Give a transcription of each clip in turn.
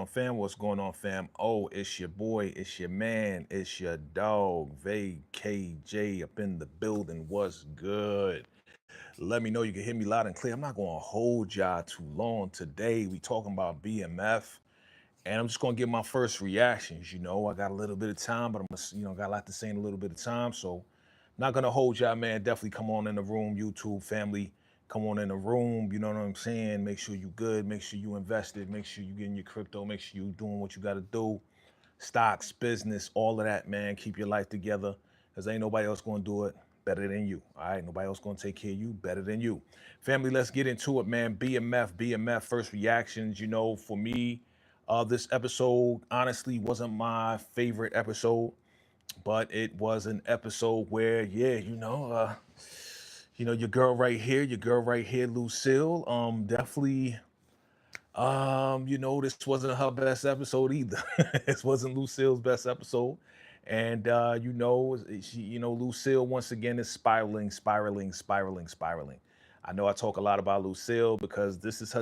on, fam? What's going on, fam? Oh, it's your boy, it's your man, it's your dog, VACAY up in the building. What's good? Let me know you can hear me loud and clear. I'm not going to hold y'all too long today. We talking about BMF, and I'm just going to give my first reactions. I got a little bit of time, but I'm gonna, got a lot to say in a little bit of time, so not gonna hold y'all, man. Definitely come on in the room, YouTube family. Come on in the room. You know what I'm saying? Make sure you good. Make sure you invested. Make sure you getting your crypto. Make sure you doing what you got to do. Stocks, business, all of that, man. Keep your life together, cause ain't nobody else gonna do it better than you. All right, nobody else gonna take care of you better than you. Family, let's get into it, man. BMF. First reactions. For me, this episode honestly wasn't my favorite episode, but it was an episode where, yeah, your girl right here, Lucille, definitely, this wasn't her best episode either. This wasn't Lucille's best episode. And, Lucille once again is spiraling. I know I talk a lot about Lucille because this is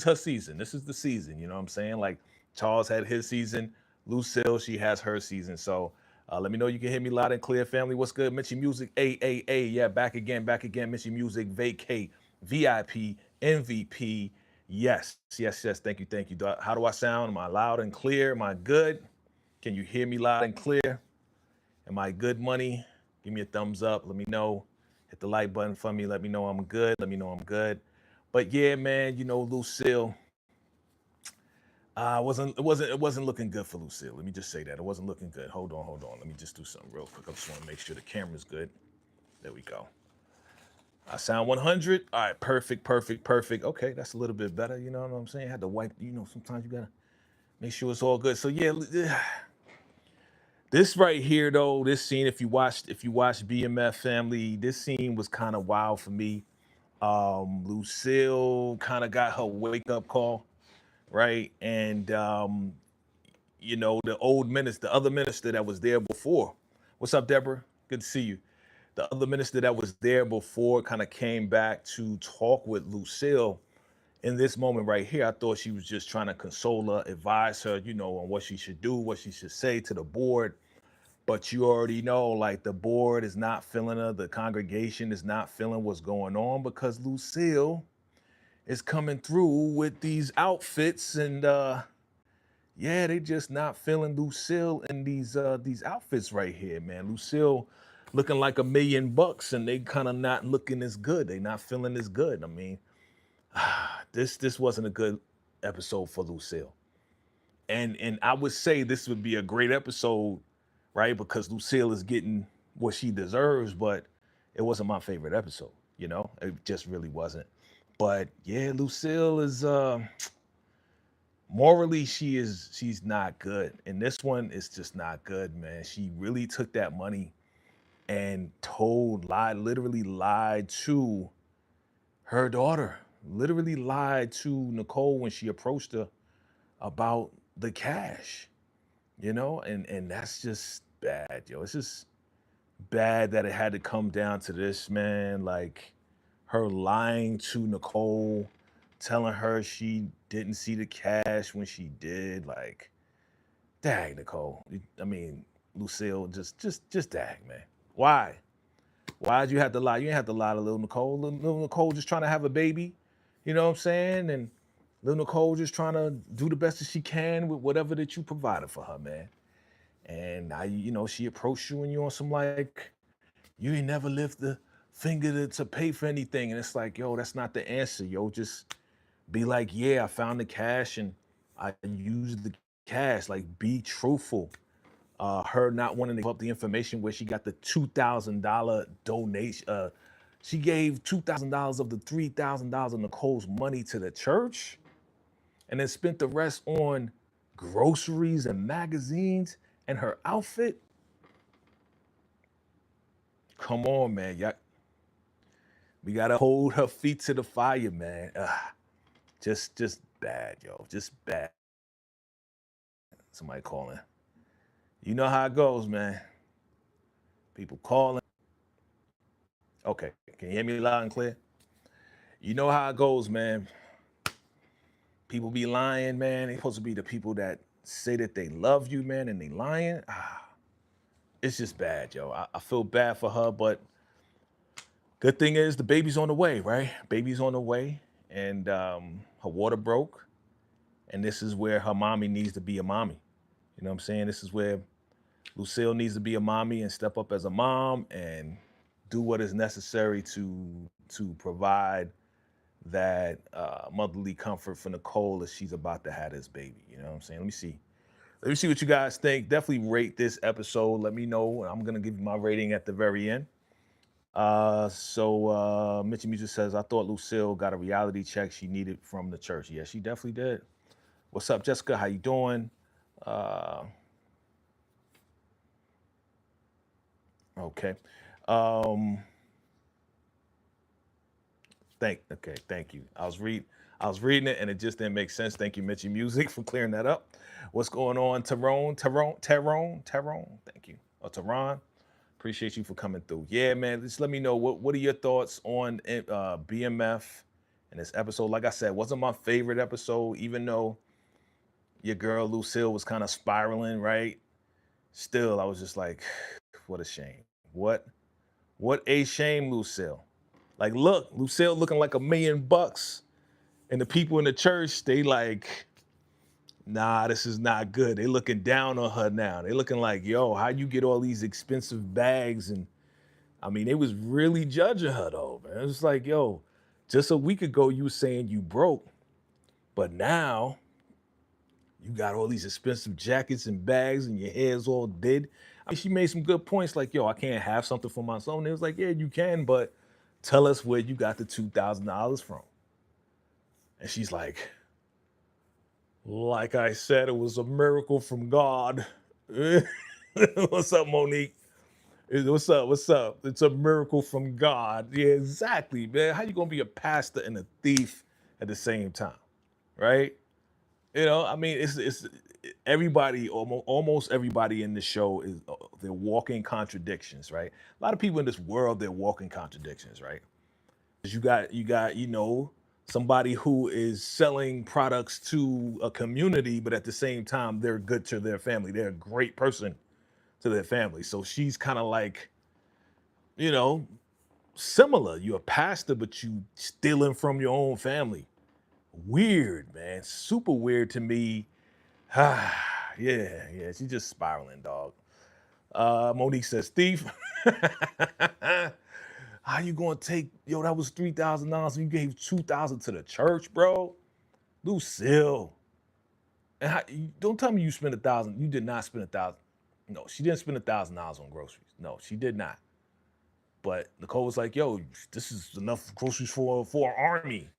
her season. This is the season, you know what I'm saying? Like Charles had his season, Lucille, she has her season. So, let me know you can hear me loud and clear, family. What's good? Mitchy Music, A. Yeah, back again. Mitchy Music, vacay, VIP, MVP. Yes. Thank you. How do I sound? Am I loud and clear? Am I good? Can you hear me loud and clear? Am I good, money? Give me a thumbs up. Let me know. Hit the like button for me. Let me know I'm good. But yeah, man, Lucille. It wasn't looking good for Lucille. Let me just say that. It wasn't looking good. Hold on. Let me just do something real quick. I just want to make sure the camera's good. There we go. I sound 100. All right, perfect. Okay, that's a little bit better. You know what I'm saying? I had to wipe, sometimes you gotta make sure it's all good. So yeah, this right here though, this scene, if you watched BMF family, this scene was kind of wild for me. Lucille kind of got her wake up call, right? And the other minister that was there before. What's up, Deborah? Good to see you. The other minister that was there before kind of came back to talk with Lucille. In this moment right here, I thought she was just trying to console her, advise her, on what she should do, what she should say to the board. But you already know, like, the board is not feeling her, the congregation is not feeling what's going on because Lucille is coming through with these outfits, and yeah, they just not feeling Lucille in these outfits right here, man. Lucille looking like $1 million, and they kind of not looking as good. They not feeling as good. I mean, this wasn't a good episode for Lucille. And I would say this would be a great episode, right? Because Lucille is getting what she deserves, but it wasn't my favorite episode, It just really wasn't. But yeah, Lucille is morally she's not good. And this one is just not good, man. She really took that money and literally lied to her daughter. Literally lied to Nicole when she approached her about the cash, and that's just bad, yo. It's just bad that it had to come down to this, man. Like her lying to Nicole, telling her she didn't see the cash when she did. Like, dang, Nicole. I mean, Lucille, just dang, man. Why? Why'd you have to lie? You didn't have to lie to little Nicole. Little Nicole just trying to have a baby. You know what I'm saying? And little Nicole just trying to do the best that she can with whatever that you provided for her, man. And now, she approached you and you on some like, you ain't never lift the finger to pay for anything. And it's like, yo, that's not the answer, yo. Just be like, yeah, I found the cash and I used the cash. Like, be truthful. Her not wanting to give up the information where she got the $2,000 donation. She gave $2,000 of the $3,000 of Nicole's money to the church and then spent the rest on groceries and magazines and her outfit. Come on, man. We gotta hold her feet to the fire, man. Just bad, yo. Just bad. Somebody calling. You know how it goes, man. People calling. Okay, can you hear me loud and clear? You know how it goes, man. People be lying, man. They supposed to be the people that say that they love you, man, and they lying. It's just bad, yo. I feel bad for her, but good thing is the baby's on the way, right? Baby's on the way, and her water broke, and this is where her mommy needs to be a mommy. You know what I'm saying? This is where Lucille needs to be a mommy and step up as a mom and do what is necessary to provide that motherly comfort for Nicole as she's about to have this baby. You know what I'm saying? Let me see. Let me see what you guys think. Definitely rate this episode. Let me know. I'm gonna give you my rating at the very end. Mitchy Music says, I thought Lucille got a reality check she needed from the church. Yeah, she definitely did. What's up, Jessica? How you doing? Okay. Um, thank you. I was reading it and it just didn't make sense. Thank you, Mitchy Music, for clearing that up. What's going on, Tyrone? Thank you. Oh, Tehran. Appreciate you for coming through. Yeah, man. Just let me know what are your thoughts on BMF in this episode. Like I said, wasn't my favorite episode, even though your girl Lucille was kind of spiraling, right? Still, I was just like, what a shame. What a shame, Lucille. Like, look, Lucille looking like $1,000,000. And the people in the church, they like, nah, this is not good. They looking down on her now. They looking like, yo, how you get all these expensive bags? And I mean, they was really judging her though, man. It was like, yo, just a week ago you were saying you broke, but now you got all these expensive jackets and bags and your hair's all did. I mean, she made some good points like, yo, I can't have something for myself. And it was like, yeah, you can, but tell us where you got the $2,000 from. And she's like I said, it was a miracle from God. What's up, Monique? What's up? What's up? It's a miracle from God. Yeah, exactly, man. How you gonna be a pastor and a thief at the same time, right? You know, I mean, it's everybody, almost everybody in the show is they're walking contradictions, right? A lot of people in this world they're walking contradictions, right? 'Cause you got somebody who is selling products to a community, but at the same time they're good to their family. They're a great person to their family. So she's kind of like, you know, similar. You're a pastor, but you stealing from your own family. Weird, man. Super weird to me. Yeah. She's just spiraling, dog. Monique says, thief. How you gonna take, yo, that was $3,000 and you gave 2,000 to the church, bro? Lucille. And don't tell me you spent 1,000. You did not spend 1,000. No, she didn't spend $1,000 on groceries. No, she did not. But Nicole was like, yo, this is enough groceries for an army.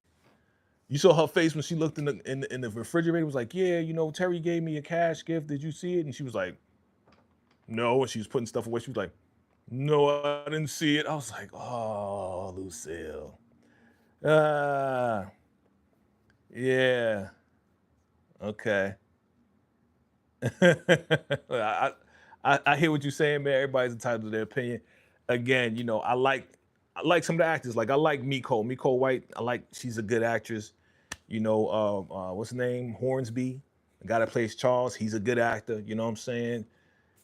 You saw her face when she looked in the refrigerator. Was like, yeah, Terry gave me a cash gift. Did you see it? And she was like, no. And she was putting stuff away. She was like, no, I didn't see it. I was like, oh, Lucille. Yeah. Okay. I hear what you're saying, man. Everybody's entitled to their opinion. Again, I like some of the actors. Like I like Miko White. She's a good actress. What's his name? Hornsby, the guy that plays Charles. He's a good actor. You know what I'm saying?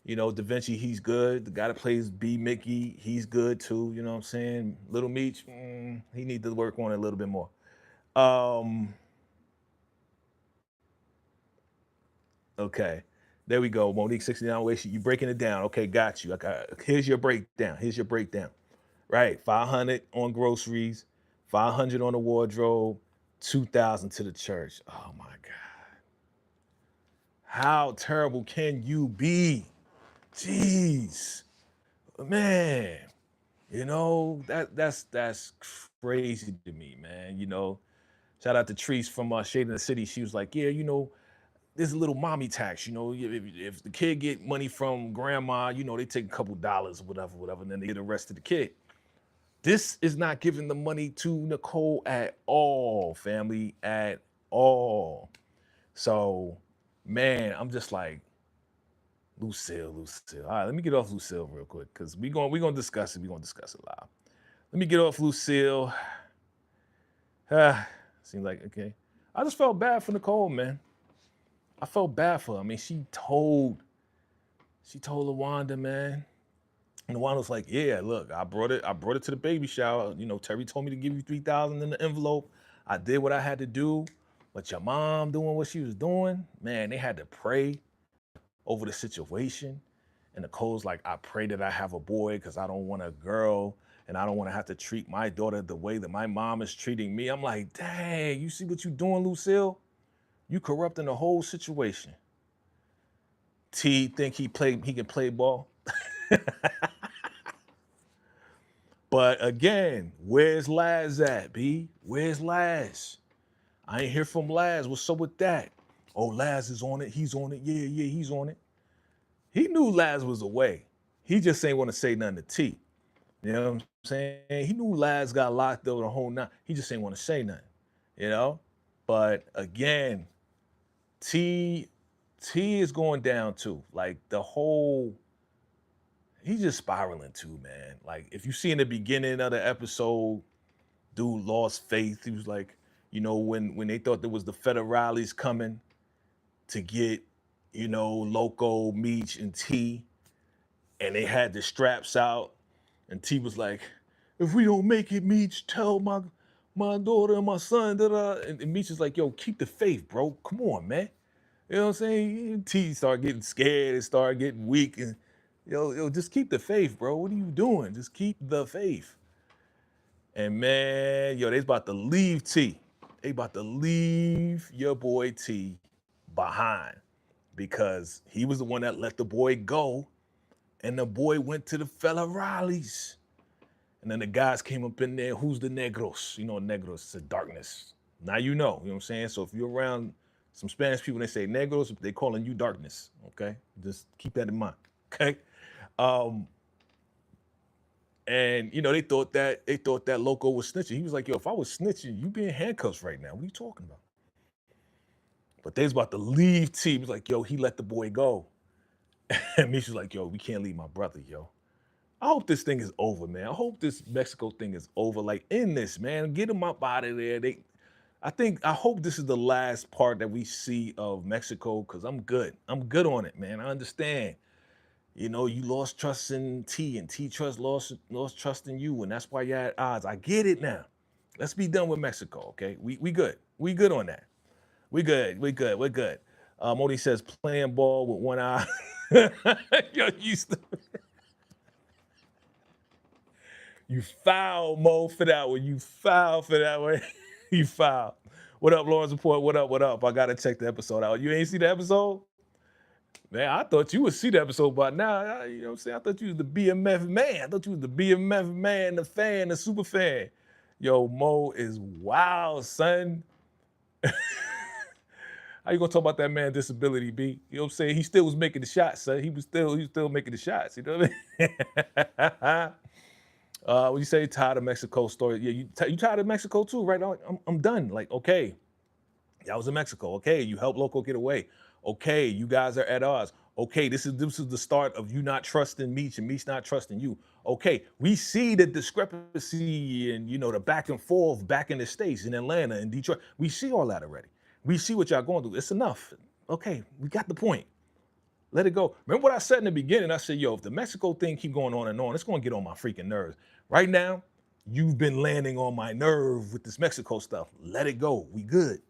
Da Vinci, he's good. The guy that plays B Mickey, he's good too. You know what I'm saying? Little Meech, he needs to work on it a little bit more. Okay. There we go. Monique 69 way. You breaking it down. Okay, got you. Here's your breakdown. Right. 500 on groceries, 500 on the wardrobe, 2,000 to the church. Oh my God. How terrible can you be? Jeez. Man. That's crazy to me, man. Shout out to Treese from Shade in the City. She was like, yeah, there's a little mommy tax, if the kid get money from grandma, they take a couple dollars, whatever, and then they get the rest of the kid. This is not giving the money to Nicole at all, family, at all. So, man, I'm just like, Lucille. All right, let me get off Lucille real quick because we're gonna discuss it. We're gonna discuss it live. Let me get off Lucille. Seems like okay. I just felt bad for Nicole, man. I felt bad for her. I mean, she told LaWanda, man. And LaWanda was like, yeah, look, I brought it to the baby shower. You know, Terry told me to give you 3,000 in the envelope. I did what I had to do. But your mom doing what she was doing, man, they had to pray over the situation. And Nicole's like, I pray that I have a boy because I don't want a girl and I don't want to have to treat my daughter the way that my mom is treating me. I'm like, dang, you see what you doing, Lucille? You corrupting the whole situation. T think he can play ball. But again, where's Laz at, B? Where's Laz? I ain't hear from Laz. What's up with that? Oh, Laz is on it. He's on it. Yeah, he's on it. He knew Laz was away. He just ain't want to say nothing to T. You know what I'm saying? He knew Laz got locked up the whole night. He just ain't want to say nothing, you know? But again, T is going down too. Like the whole, he's just spiraling too, man. Like if you see in the beginning of the episode, dude lost faith. He was like, you know, when they thought there was the federales coming to get, you know, Loco, Meech, and T, and they had the straps out, and T was like, if we don't make it, Meech, tell my daughter and my son that and Meech is like, yo, keep the faith, bro. Come on, man. You know what I'm saying? T started getting scared and started getting weak, and yo, just keep the faith, bro. What are you doing? Just keep the faith. And man, yo, they's about to leave T. They about to leave your boy T behind because he was the one that let the boy go, and the boy went to the fella Riley's. And then the guys came up in there, who's the negros? You know, negros, it's a darkness. Now you know what I'm saying? So if you're around some Spanish people, they say negros, they calling you darkness, okay? Just keep that in mind, okay? And you know, they thought that Loco was snitching. He was like, yo, if I was snitching, you be in handcuffs right now. What are you talking about? But they was about to leave T. He was like, yo, he let the boy go. And Misha's like, yo, we can't leave my brother, yo. I hope this thing is over, man. I hope this Mexico thing is over. Like, end this, man. Get them up out of there. I hope this is the last part that we see of Mexico, because I'm good. I'm good on it, man. I understand. You know, you lost trust in T, and T lost trust in you, and that's why you're at odds. I get it now. Let's be done with Mexico, okay? We good. We good on that. We good. We're good. Modi says playing ball with one eye. Yo, you foul, Mo, for that one. You foul for that one. You foul. What up, Lawrence Report? What up? What up? I gotta check the episode out. You ain't see the episode? Man, I thought you would see the episode by now. You know what I'm saying? I thought you was the BMF man. I thought you was the BMF man, the fan, the super fan. Yo, Mo is wild, son. How you gonna talk about that man's disability, B? You know what I'm saying? He still was making the shots, son. He was still making the shots. You know what I mean? What you say? Tired of Mexico story? Yeah, you tired of Mexico too, right? I'm done. Like, okay, y'all was in Mexico. Okay, you helped Loco get away. Okay, you guys are at odds. Okay, this is the start of you not trusting Meech and Meech not trusting you. Okay, we see the discrepancy and, you know, the back and forth back in the States, in Atlanta and Detroit. We see all that already. We see what y'all going through. It's enough. Okay, we got the point. Let it go. Remember what I said in the beginning? I said, yo, if the Mexico thing keep going on and on, it's going to get on my freaking nerves. Right now, you've been landing on my nerve with this Mexico stuff. Let it go. We good.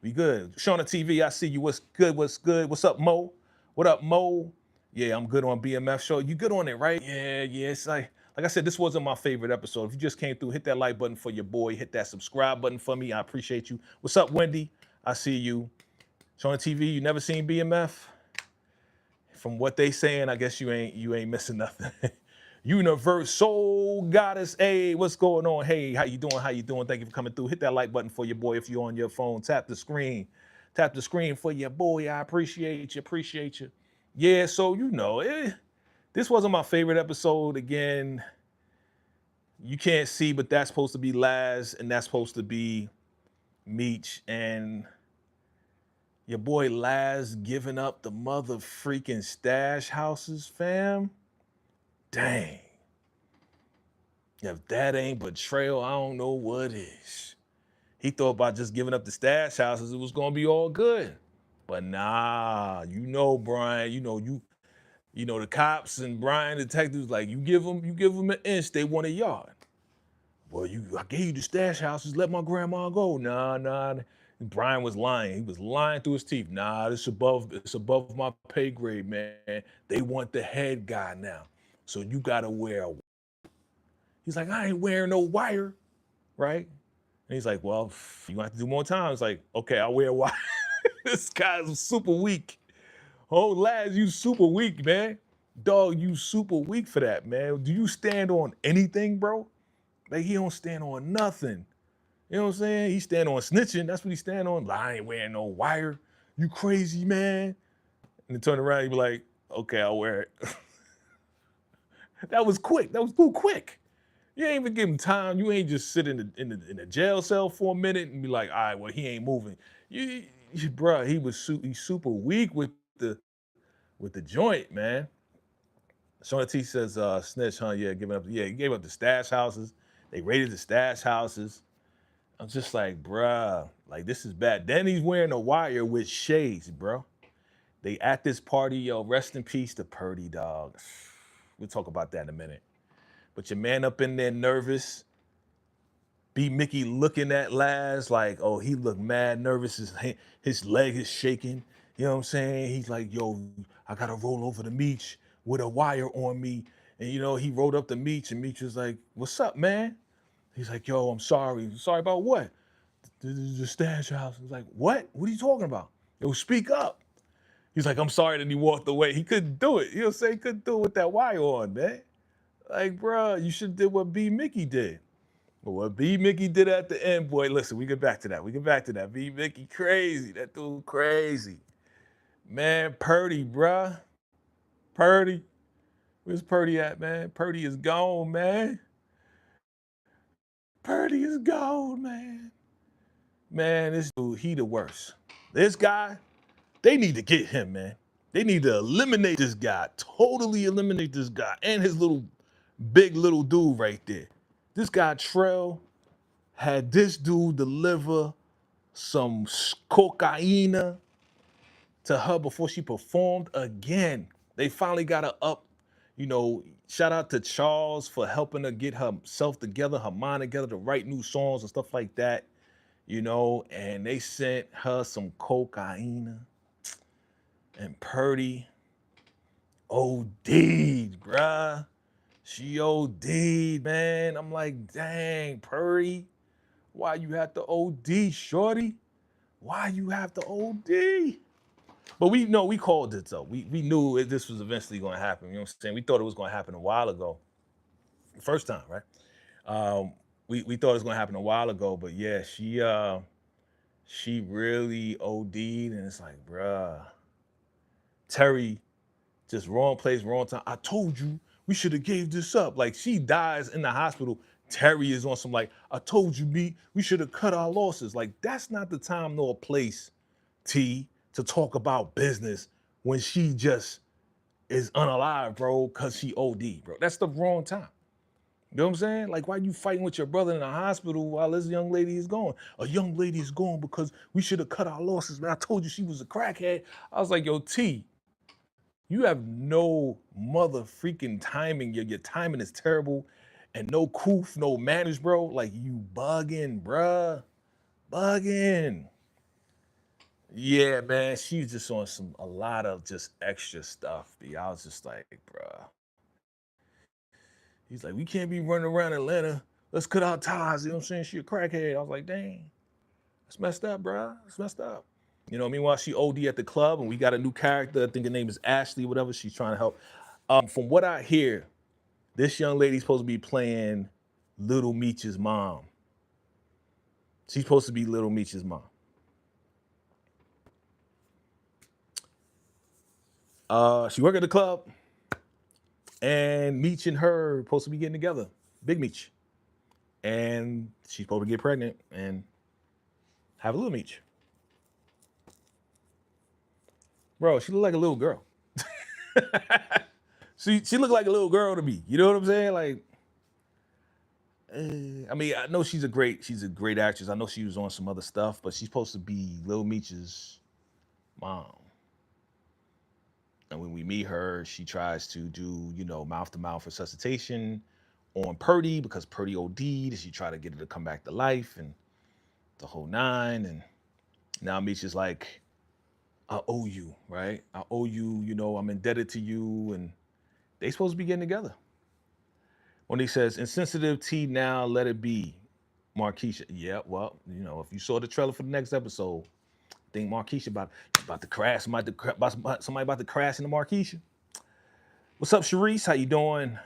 We good. Shauna TV, I see you. What's good? What's good? What's up, Mo? What up, Mo? Yeah, I'm good on BMF show. You good on it, right? Yeah. It's like I said, this wasn't my favorite episode. If you just came through, hit that like button for your boy. Hit that subscribe button for me. I appreciate you. What's up, Wendy? I see you. Shauna TV, you never seen BMF? From what they saying, I guess you ain't missing nothing. Universe Soul Goddess, hey, what's going on? Hey, how you doing? How you doing? Thank you for coming through. Hit that like button for your boy if you're on your phone. Tap the screen. Tap the screen for your boy. I appreciate you. Yeah, so you know, this wasn't my favorite episode. Again, you can't see, but that's supposed to be Laz, and that's supposed to be Meech, and your boy Laz giving up the mother freaking stash houses, fam. Dang. If that ain't betrayal, I don't know what is. He thought about just giving up the stash houses, it was gonna be all good. But nah, Brian, the cops and Brian detectives, like you give them an inch, they want a yard. Well, I gave you the stash houses, let my grandma go. Nah. Brian was lying. He was lying through his teeth. Nah, it's above my pay grade, man. They want the head guy now. So you gotta wear a. He's like, I ain't wearing no wire, right? And he's like, well, you gonna have to do more time. It's like, okay, I'll wear a wire. This guy's super weak. Oh, lads, you super weak, man. Dog, you super weak for that, man. Do you stand on anything, bro? Like, he don't stand on nothing. You know what I'm saying? He stand on snitching. That's what he stand on. Like, I ain't wearing no wire. You crazy, man. And then turn around, he be like, okay, I'll wear it. That was quick. That was too quick. You ain't even give him time. You ain't just sit in the jail cell for a minute and be like, all right, well, he ain't moving. Bruh, he's super weak with the joint, man. Shauna T says, snitch, huh? Yeah, he gave up the stash houses. They raided the stash houses. I'm just like, bruh, like this is bad. Then he's wearing a wire with shades, bro. They at this party, yo, rest in peace to Perty, dog. We'll talk about that in a minute. But your man up in there nervous. B Mickey looking at Laz like, oh, he looked mad nervous. His leg is shaking. You know what I'm saying? He's like, yo, I gotta roll over the Meech with a wire on me. And he rolled up the Meech and Meech was like, what's up, man? He's like, yo, I'm sorry. Sorry about what? The stash house. He's like, what? What are you talking about? Yo, speak up. He's like, I'm sorry. Then he walked away. He couldn't do it. You know what I'm saying? He couldn't do it with that wire on, man. Like, bro, you should have did what B Mickey did. But what B Mickey did at the end, boy, listen, we get back to that. B Mickey crazy. That dude crazy. Man, Perty, bruh. Perty. Where's Perty at, man? Perty is gone, man. Perty is gone, man. Man, this dude, he the worst. This guy, they need to get him, man. They need to eliminate this guy. Totally eliminate this guy and his big little dude right there. This guy, Trell, had this dude deliver some cocaine to her before she performed again. They finally got her up. Shout out to Charles for helping her get herself together, her mind together to write new songs and stuff like that. And they sent her some cocaine. And Perty OD'd, bruh. She OD'd, man. I'm like, dang, Perty. Why you have to OD, shorty? Why you have to OD? But we called it, though. We knew this was eventually going to happen. You know what I'm saying? We thought it was going to happen a while ago. The first time, right? We thought it was going to happen a while ago. But yeah, she really OD'd. And it's like, bruh. Terry, just wrong place, wrong time. I told you we should have gave this up. Like, she dies in the hospital. Terry is on some like, I told you, B, we should have cut our losses. Like, that's not the time nor place, T, to talk about business when she just is unalive, bro, because she OD, bro. That's the wrong time. You know what I'm saying? Like, why you fighting with your brother in the hospital while this young lady is gone? A young lady is gone because we should have cut our losses, man. I told you she was a crackhead. I was like, yo, T, you have no mother freaking timing. Your timing is terrible. And no coof, no manners, bro. Like, you bugging, bruh. Bugging. Yeah, man, she's just on a lot of just extra stuff, B. I was just like, bruh. He's like, we can't be running around Atlanta. Let's cut our ties. You know what I'm saying? She a crackhead. I was like, dang. That's messed up, bruh. That's messed up. Meanwhile, she OD at the club, and we got a new character. I think her name is Ashley, whatever. She's trying to help. From what I hear, this young lady's supposed to be playing Little Meech's mom. She's supposed to be Little Meech's mom. She work at the club, and Meech and her are supposed to be getting together. Big Meech. And she's supposed to get pregnant and have a little Meech. Bro, she looked like a little girl. She looked like a little girl to me. You know what I'm saying? Like, I mean, I know she's a great actress. I know she was on some other stuff, but she's supposed to be Lil Meech's mom. And when we meet her, she tries to do, mouth to mouth resuscitation on Perty because Perty OD'd. And she tried to get her to come back to life and the whole nine. And now Meech is like, I owe you, right? I owe you, I'm indebted to you. And they supposed to be getting together. When he says, insensitive T now, let it be. Marquisha. Yeah, well, if you saw the trailer for the next episode, I think Marquisha about to crash. Somebody about to crash into Marquisha. What's up, Sharice? How you doing?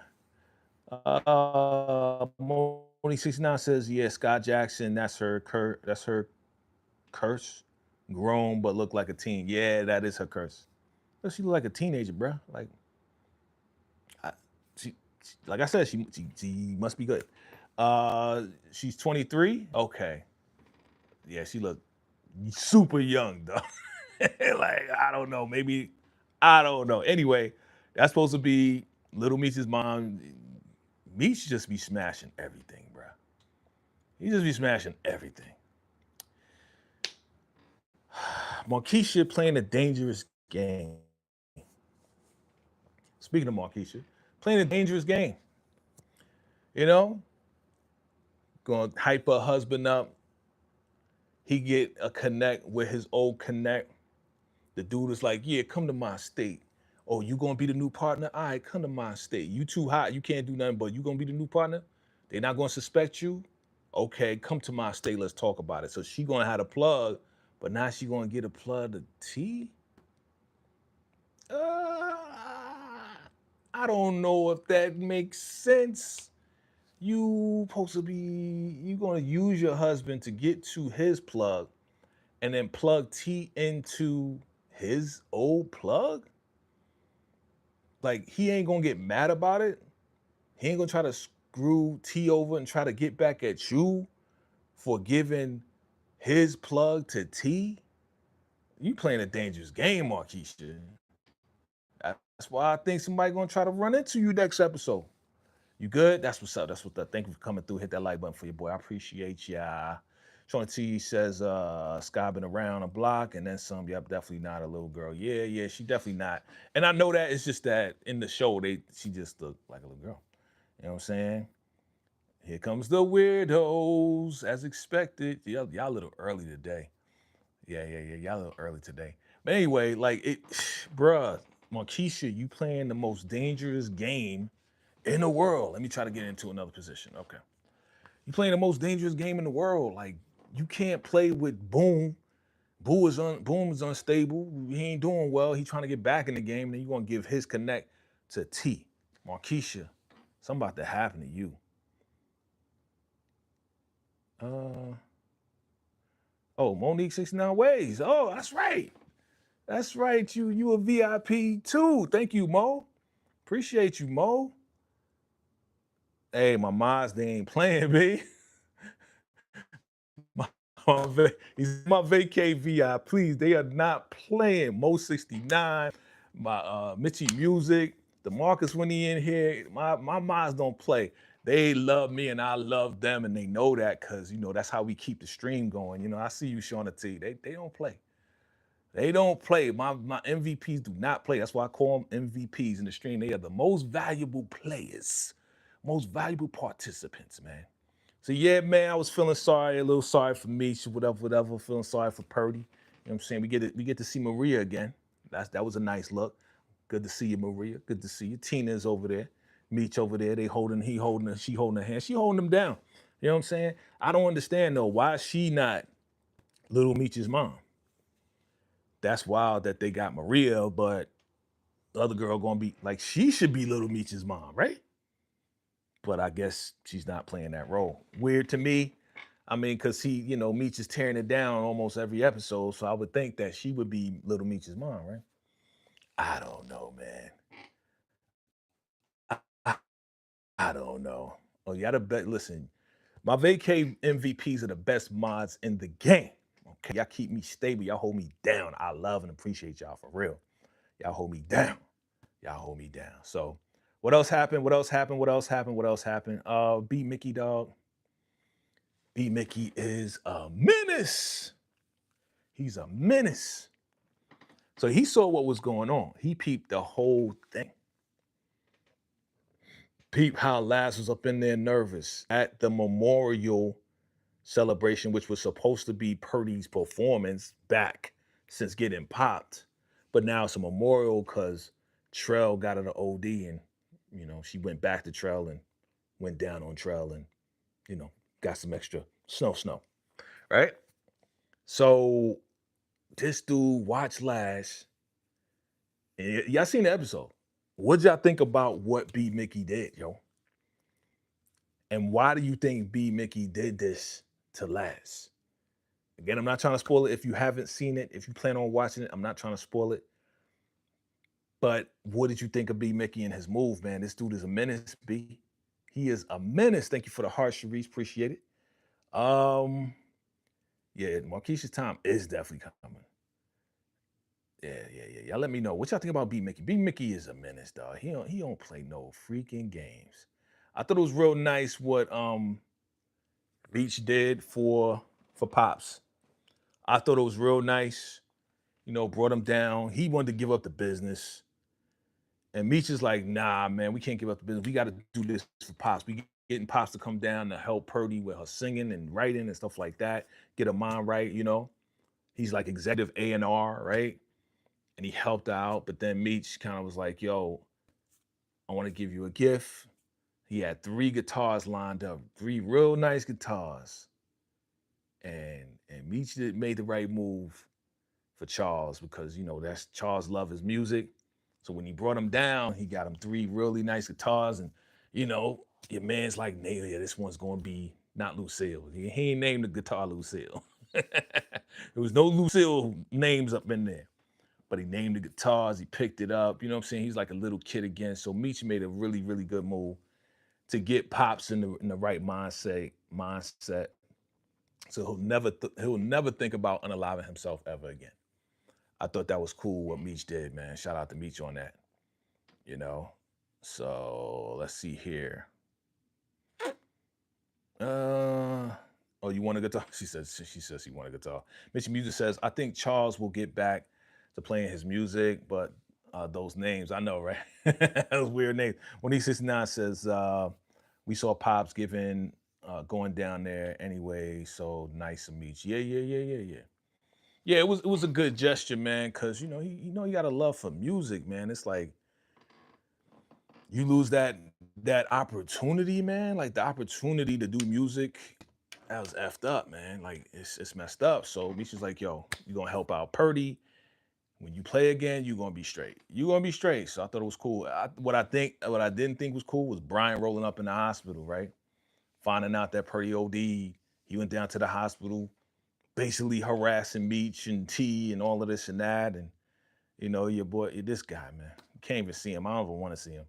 Moni69 says, yeah, Scott Jackson, that's her curse. Grown but look like a teen. Yeah, that is her curse. Does she look like a teenager, bro? Like, like I said, she must be good. She's 23. Okay. Yeah, she look super young though. Like, I don't know. Maybe I don't know. Anyway, that's supposed to be Little Meech's mom. Meech just be smashing everything, bro. He just be smashing everything. Marquisha playing a dangerous game. Speaking of Marquisha, playing a dangerous game. Going to hype her husband up. He get a connect with his old connect. The dude is like, yeah, come to my state. Oh, you gonna be the new partner? All right, come to my state. You too hot, you can't do nothing, but you gonna be the new partner? They're not gonna suspect you? Okay, come to my state, let's talk about it. So she gonna have a plug, but now she gonna get a plug of tea? I don't know if that makes sense. You gonna use your husband to get to his plug and then plug T into his old plug? Like, he ain't gonna get mad about it. He ain't gonna try to screw T over and try to get back at you for giving his plug to T. You playing a dangerous game, Marquisha. That's why I think somebody gonna try to run into you next episode. You good? That's what's up. That's what up. Thank you for coming through. Hit that like button for your boy. I appreciate ya. Sean T says, Sky been around a block and then some. Yep, definitely not a little girl. Yeah, she definitely not. And I know that it's just that in the show, she just looked like a little girl. You know what I'm saying? Here comes the weirdos, as expected. Y'all a little early today. Yeah. Y'all a little early today. But anyway, like bruh, Marquisha, you playing the most dangerous game in the world. Let me try to get into another position. Okay. You playing the most dangerous game in the world. Like, you can't play with Boom. Boom is unstable. He ain't doing well. He trying to get back in the game. Then you gonna give his connect to T. Marquisha, something about to happen to you. Monique 69 Ways. Oh, that's right. That's right. You a VIP too. Thank you, Mo. Appreciate you, Mo. Hey, my mods, they ain't playing, B. He's my vacay VI. Please, they are not playing. Mo 69, my Mitchy Music, the Marcus when he in here. My mods don't play. They love me and I love them, and they know that because that's how we keep the stream going. I see you, Shauna T. They don't play. They don't play. My MVPs do not play. That's why I call them MVPs in the stream. They are the most valuable players, most valuable participants, man. So yeah, man, I was feeling sorry, a little sorry for me, whatever. Feeling sorry for Perty. You know what I'm saying? We get to see Maria again. That was a nice look. Good to see you, Maria. Good to see you. Tina's over there. Meech over there. He holding her, she holding her hand. She holding them down. You know what I'm saying? I don't understand though. Why is she not Little Meech's mom? That's wild that they got Maria, but the other girl gonna be like, she should be Little Meech's mom, right? But I guess she's not playing that role. Weird to me. I mean, because Meech is tearing it down almost every episode, so I would think that she would be Little Meech's mom, right? I don't know, man. I don't know. Oh, y'all the best. Listen, my vacay MVPs are the best mods in the game. Okay, y'all keep me stable. Y'all hold me down. I love and appreciate y'all for real. Y'all hold me down. Y'all hold me down. So, what else happened? Beat Mickey, dog. B Mickey is a menace. He's a menace. So he saw what was going on. He peeped the whole thing. Peep how Laz was up in there nervous at the memorial celebration, which was supposed to be Perty's performance back since getting popped. But now it's a memorial because Trell got an OD and, she went back to Trell and went down on Trell and, got some extra snow, right? So this dude watched Lash. And y'all seen the episode. What y'all think about what B Mickey did, yo? And why do you think B Mickey did this to Lash? Again, I'm not trying to spoil it. If you haven't seen it, if you plan on watching it, I'm not trying to spoil it. But what did you think of B Mickey and his move, man? This dude is a menace, B. He is a menace. Thank you for the heart, Sharice. Appreciate it. Yeah, Marquisha's time is definitely coming. Yeah. Y'all let me know. What y'all think about B Mickey? B Mickey is a menace, dog. He don't play no freaking games. I thought it was real nice what Beach did for Pops. I thought it was real nice. Brought him down. He wanted to give up the business. And Meech is like, nah, man, we can't give up the business. We got to do this for Pops. We getting Pops to come down to help Perty with her singing and writing and stuff like that. Get her mind right, He's like executive A&R, right? And he helped out. But then Meech kind of was like, yo, I want to give you a gift. He had 3 guitars lined up, 3 real nice guitars. And Meech made the right move for Charles because, that's Charles love his music. So when he brought him down, he got him 3 really nice guitars. And, your man's like, yeah, this one's going to be not Lucille. He ain't named the guitar Lucille. There was no Lucille names up in there. But he named the guitars. He picked it up. You know what I'm saying? He's like a little kid again. So Meech made a really, really good move to get Pops in the right mindset. So he'll never think about unaliving himself ever again. I thought that was cool what Meech did, man. Shout out to Meech on that. So let's see here. Oh, you want a guitar? She says she want a guitar. Mitch Music says, I think Charles will get back to playing his music, but those names, I know, right? Those weird names. When E69 says, we saw Pops going down there anyway, so nice to meet you. Yeah. Yeah, it was a good gesture, man, because you got a love for music, man. It's like you lose that opportunity, man. Like the opportunity to do music, that was effed up, man. Like it's messed up. So Misha's like, yo, you gonna help out Perty. When you play again, you're gonna be straight. You're gonna be straight. So I thought it was cool. What I didn't think was cool was Brian rolling up in the hospital, right? Finding out that Perty OD, he went down to the hospital, basically harassing Meech and T and all of this and that. And your boy, this guy, man, you can't even see him. I don't even want to see him.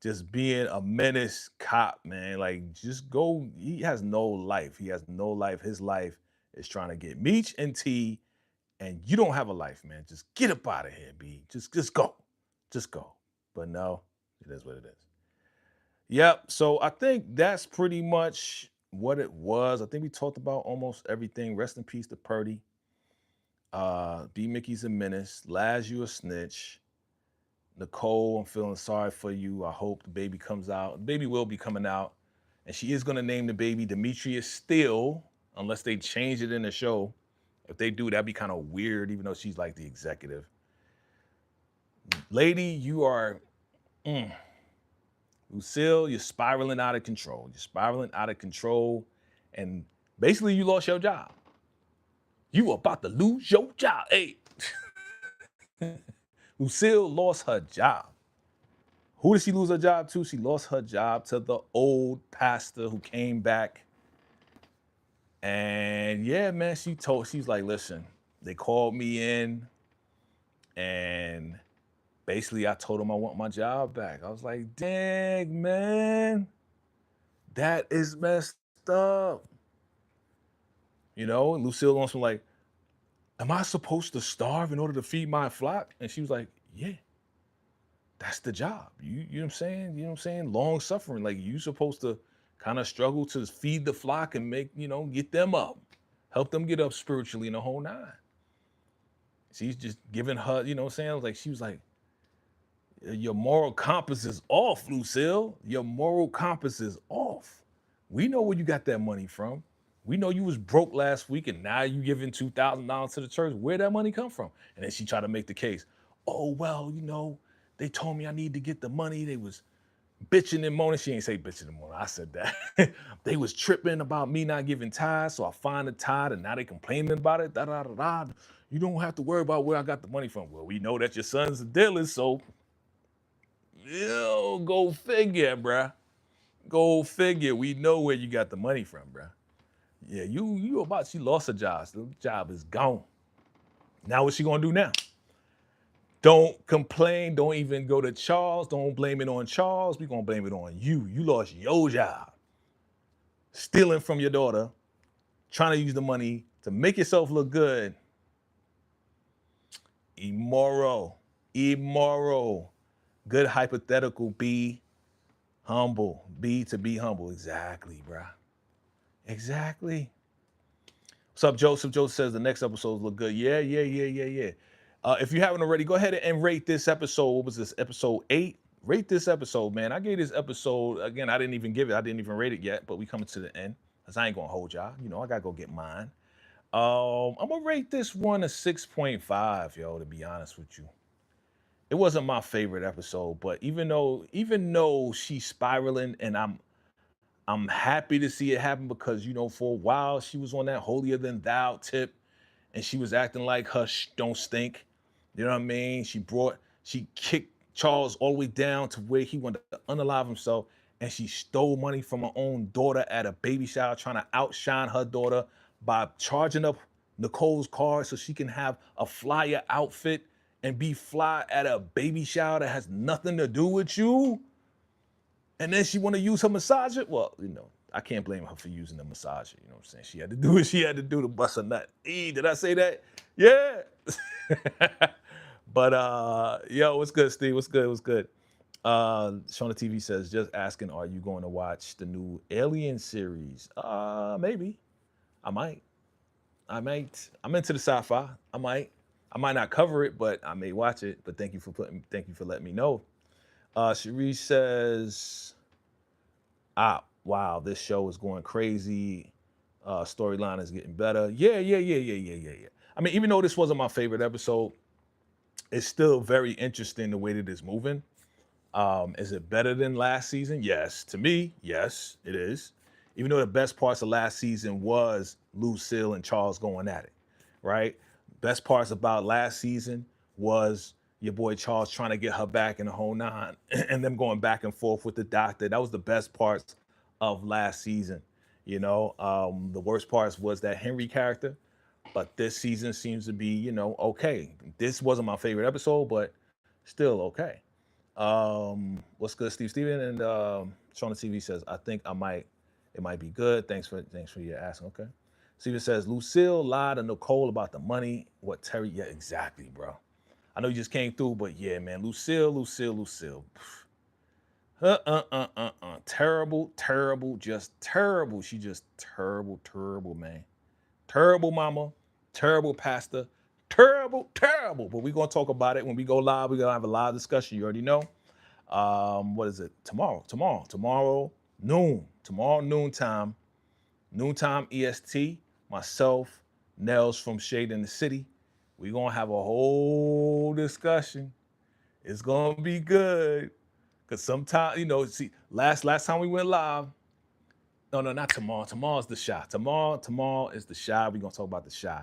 Just being a menace cop, man. Like, just go. He has no life. He has no life. His life is trying to get Meech and T, and you don't have a life, man. Just get up out of here, B. Just go. Just go. But no, it is what it is. Yep. So I think that's pretty much what it was. I think we talked about almost everything. Rest in peace to Perty. B Mickey's a menace. Laz, you a snitch. Nicole, I'm feeling sorry for you. I hope the baby comes out. The baby will be coming out. And she is going to name the baby Demetrius still, unless they change it in the show. If they do, that'd be kind of weird, even though she's like the executive. Lady, you are... Lucille, you're spiraling out of control. You're spiraling out of control. And basically, you lost your job. You were about to lose your job. Hey. Lucille lost her job. Who did she lose her job to? She lost her job to the old pastor who came back. And yeah, man, she's like, listen, they called me in and basically I told them I want my job back. I was like, dang, man, that is messed up. Lucille also like, am I supposed to starve in order to feed my flock? And she was like, yeah. That's the job. You know what I'm saying? You know what I'm saying? Long suffering. Like you supposed to kind of struggle to feed the flock and make, get them up, help them get up spiritually in the whole nine. She's just giving her, what I'm saying? Like she was like, your moral compass is off, Lucille. Your moral compass is off. We know where you got that money from. We know you was broke last week and now you giving $2,000 to the church. Where'd that money come from? And then she tried to make the case. Oh, well, they told me I need to get the money. They was bitching and moaning. She ain't say bitching and moaning. I said that. They was tripping about me not giving tithes. So I find the tithe and now they complaining about it. Da, da, da, da. You don't have to worry about where I got the money from. Well, we know that your son's a dealer, so go figure, bruh. Go figure. We know where you got the money from, bruh. Yeah, she lost her job. So the job is gone. Now what's she gonna do now? Don't complain. Don't even go to Charles. Don't blame it on Charles. We're gonna blame it on you. You lost your job. Stealing from your daughter, trying to use the money to make yourself look good. Immoral. Good hypothetical. Be humble. Be humble. Exactly, bruh. Exactly. What's up, Joseph? Joseph says the next episodes look good. Yeah. If you haven't already, go ahead and rate this episode. What was this? Episode 8? Rate this episode, man. I gave this episode, again, I didn't even rate it yet, but we coming to the end. Because I ain't gonna hold y'all. I gotta go get mine. I'm gonna rate this one a 6.5, yo, to be honest with you. It wasn't my favorite episode, but even though she's spiraling and I'm happy to see it happen because, for a while she was on that holier than thou tip and she was acting like hush, don't stink. You know what I mean? She kicked Charles all the way down to where he wanted to unalive himself, and she stole money from her own daughter at a baby shower, trying to outshine her daughter by charging up Nicole's car so she can have a flyer outfit and be fly at a baby shower that has nothing to do with you. And then she want to use her massager. Well, I can't blame her for using the massager. You know what I'm saying? She had to do what she had to do to bust a nut. Did I say that? Yeah. But yo, what's good, Steve? What's good? Shauna TV says, just asking, are you going to watch the new Alien series? Maybe. I might. I'm into the sci-fi. I might not cover it, but I may watch it. But thank you for letting me know. Cherie says, wow, this show is going crazy. Storyline is getting better. Yeah. I mean, even though this wasn't my favorite episode, it's still very interesting the way that it's moving. Is it better than last season? Yes. To me, yes, it is. Even though the best parts of last season was Lucille and Charles going at it, right? Best parts about last season was your boy Charles trying to get her back in the whole nine and them going back and forth with the doctor. That was the best parts of last season. The worst parts was that Henry character, but this season seems to be, okay. This wasn't my favorite episode, but still okay. What's good, Steven? And Shauna TV says, I think it might be good. Thanks for your asking. Okay. Steven says, Lucille lied to Nicole about the money. What Terry? Yeah, exactly, bro. I know you just came through, but yeah, man, Lucille. Terrible, just terrible. She just terrible, man. Terrible mama, terrible pastor, terrible. But we're gonna talk about it when we go live. We're gonna have a live discussion. You already know. What is it? Tomorrow noon. Tomorrow noontime EST. Myself, Nels from Shade in the City. We're gonna have a whole discussion. It's gonna be good. Cause sometimes, see, last time we went live. No, not tomorrow. Tomorrow's the Shy. Tomorrow is the Shy. We're gonna talk about the Shy.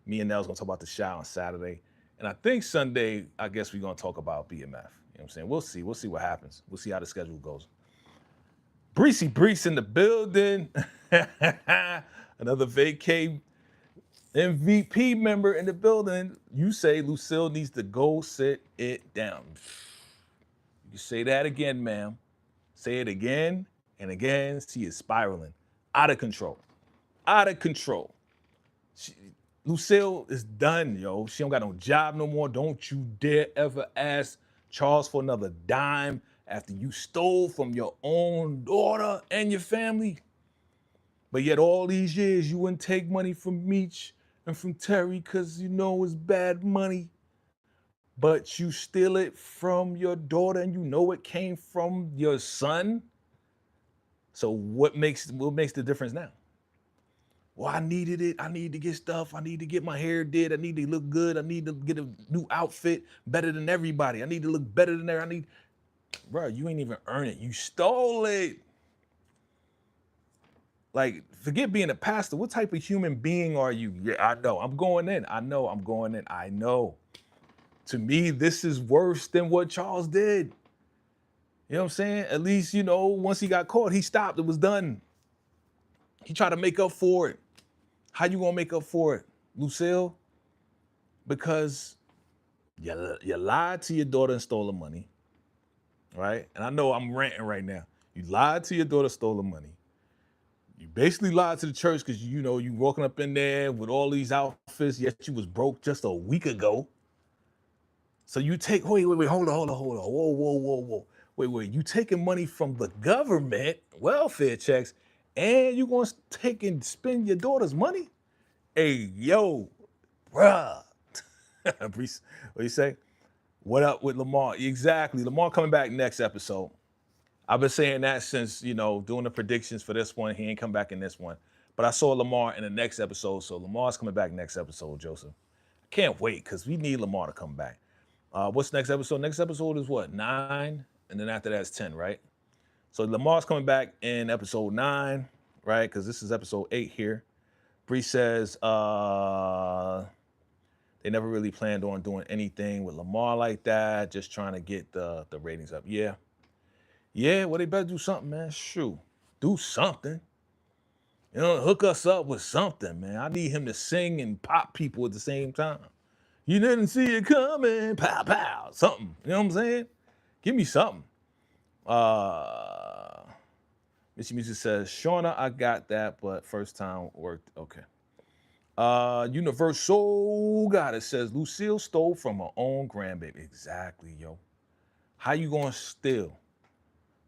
Me and Nels gonna talk about the Shy on Saturday. And I think Sunday, I guess we're gonna talk about BMF. You know what I'm saying? We'll see what happens. We'll see how the schedule goes. Breezy in the building. Another vacay MVP member in the building. You say Lucille needs to go sit it down. You say that again, ma'am. Say it again and again. She is spiraling. Out of control. Lucille is done, yo. She don't got no job no more. Don't you dare ever ask Charles for another dime after you stole from your own daughter and your family. But yet all these years you wouldn't take money from Meech and from Terry because you know it's bad money. But you steal it from your daughter and you know it came from your son. So what makes the difference now? Well, I needed it. I need to get stuff. I need to get my hair did. I need to look good. I need to get a new outfit better than everybody. I need to look better than there. Bro, you ain't even earn it. You stole it. Like, forget being a pastor. What type of human being are you? Yeah, I know. I'm going in. I know. I'm going in. I know. To me, this is worse than what Charles did. You know what I'm saying? At least, you know, once he got caught, he stopped. It was done. He tried to make up for it. How you gonna make up for it, Lucille? Because you lied to your daughter and stole the money, right? And I know I'm ranting right now. You lied to your daughter, stole the money. You basically lied to the church because you know you walking up in there with all these outfits, yet you was broke just a week ago. So you take, wait, hold on. Whoa. Wait. You taking money from the government, welfare checks, and you gonna take and spend your daughter's money? Hey, yo, bruh. What you say? What up with Lamar? Exactly. Lamar coming back next episode. I've been saying that since, you know, doing the predictions for this one. He ain't come back in this one. But I saw Lamar in the next episode. So Lamar's coming back next episode, Joseph. I can't wait because we need Lamar to come back. What's next episode? Next episode is what? 9? And then after that's 10, right? So Lamar's coming back in episode 9, right? Because this is episode 8 here. Bree says they never really planned on doing anything with Lamar like that, just trying to get the ratings up. Yeah, well, they better do something, man. Shoot, do something. You know, hook us up with something, man. I need him to sing and pop people at the same time. You didn't see it coming, pow, pow, something. You know what I'm saying? Give me something. Missy Music says, Shauna, I got that, but first time worked. Okay. Universal Goddess says, Lucille stole from her own grandbaby. Exactly, yo. How you gonna steal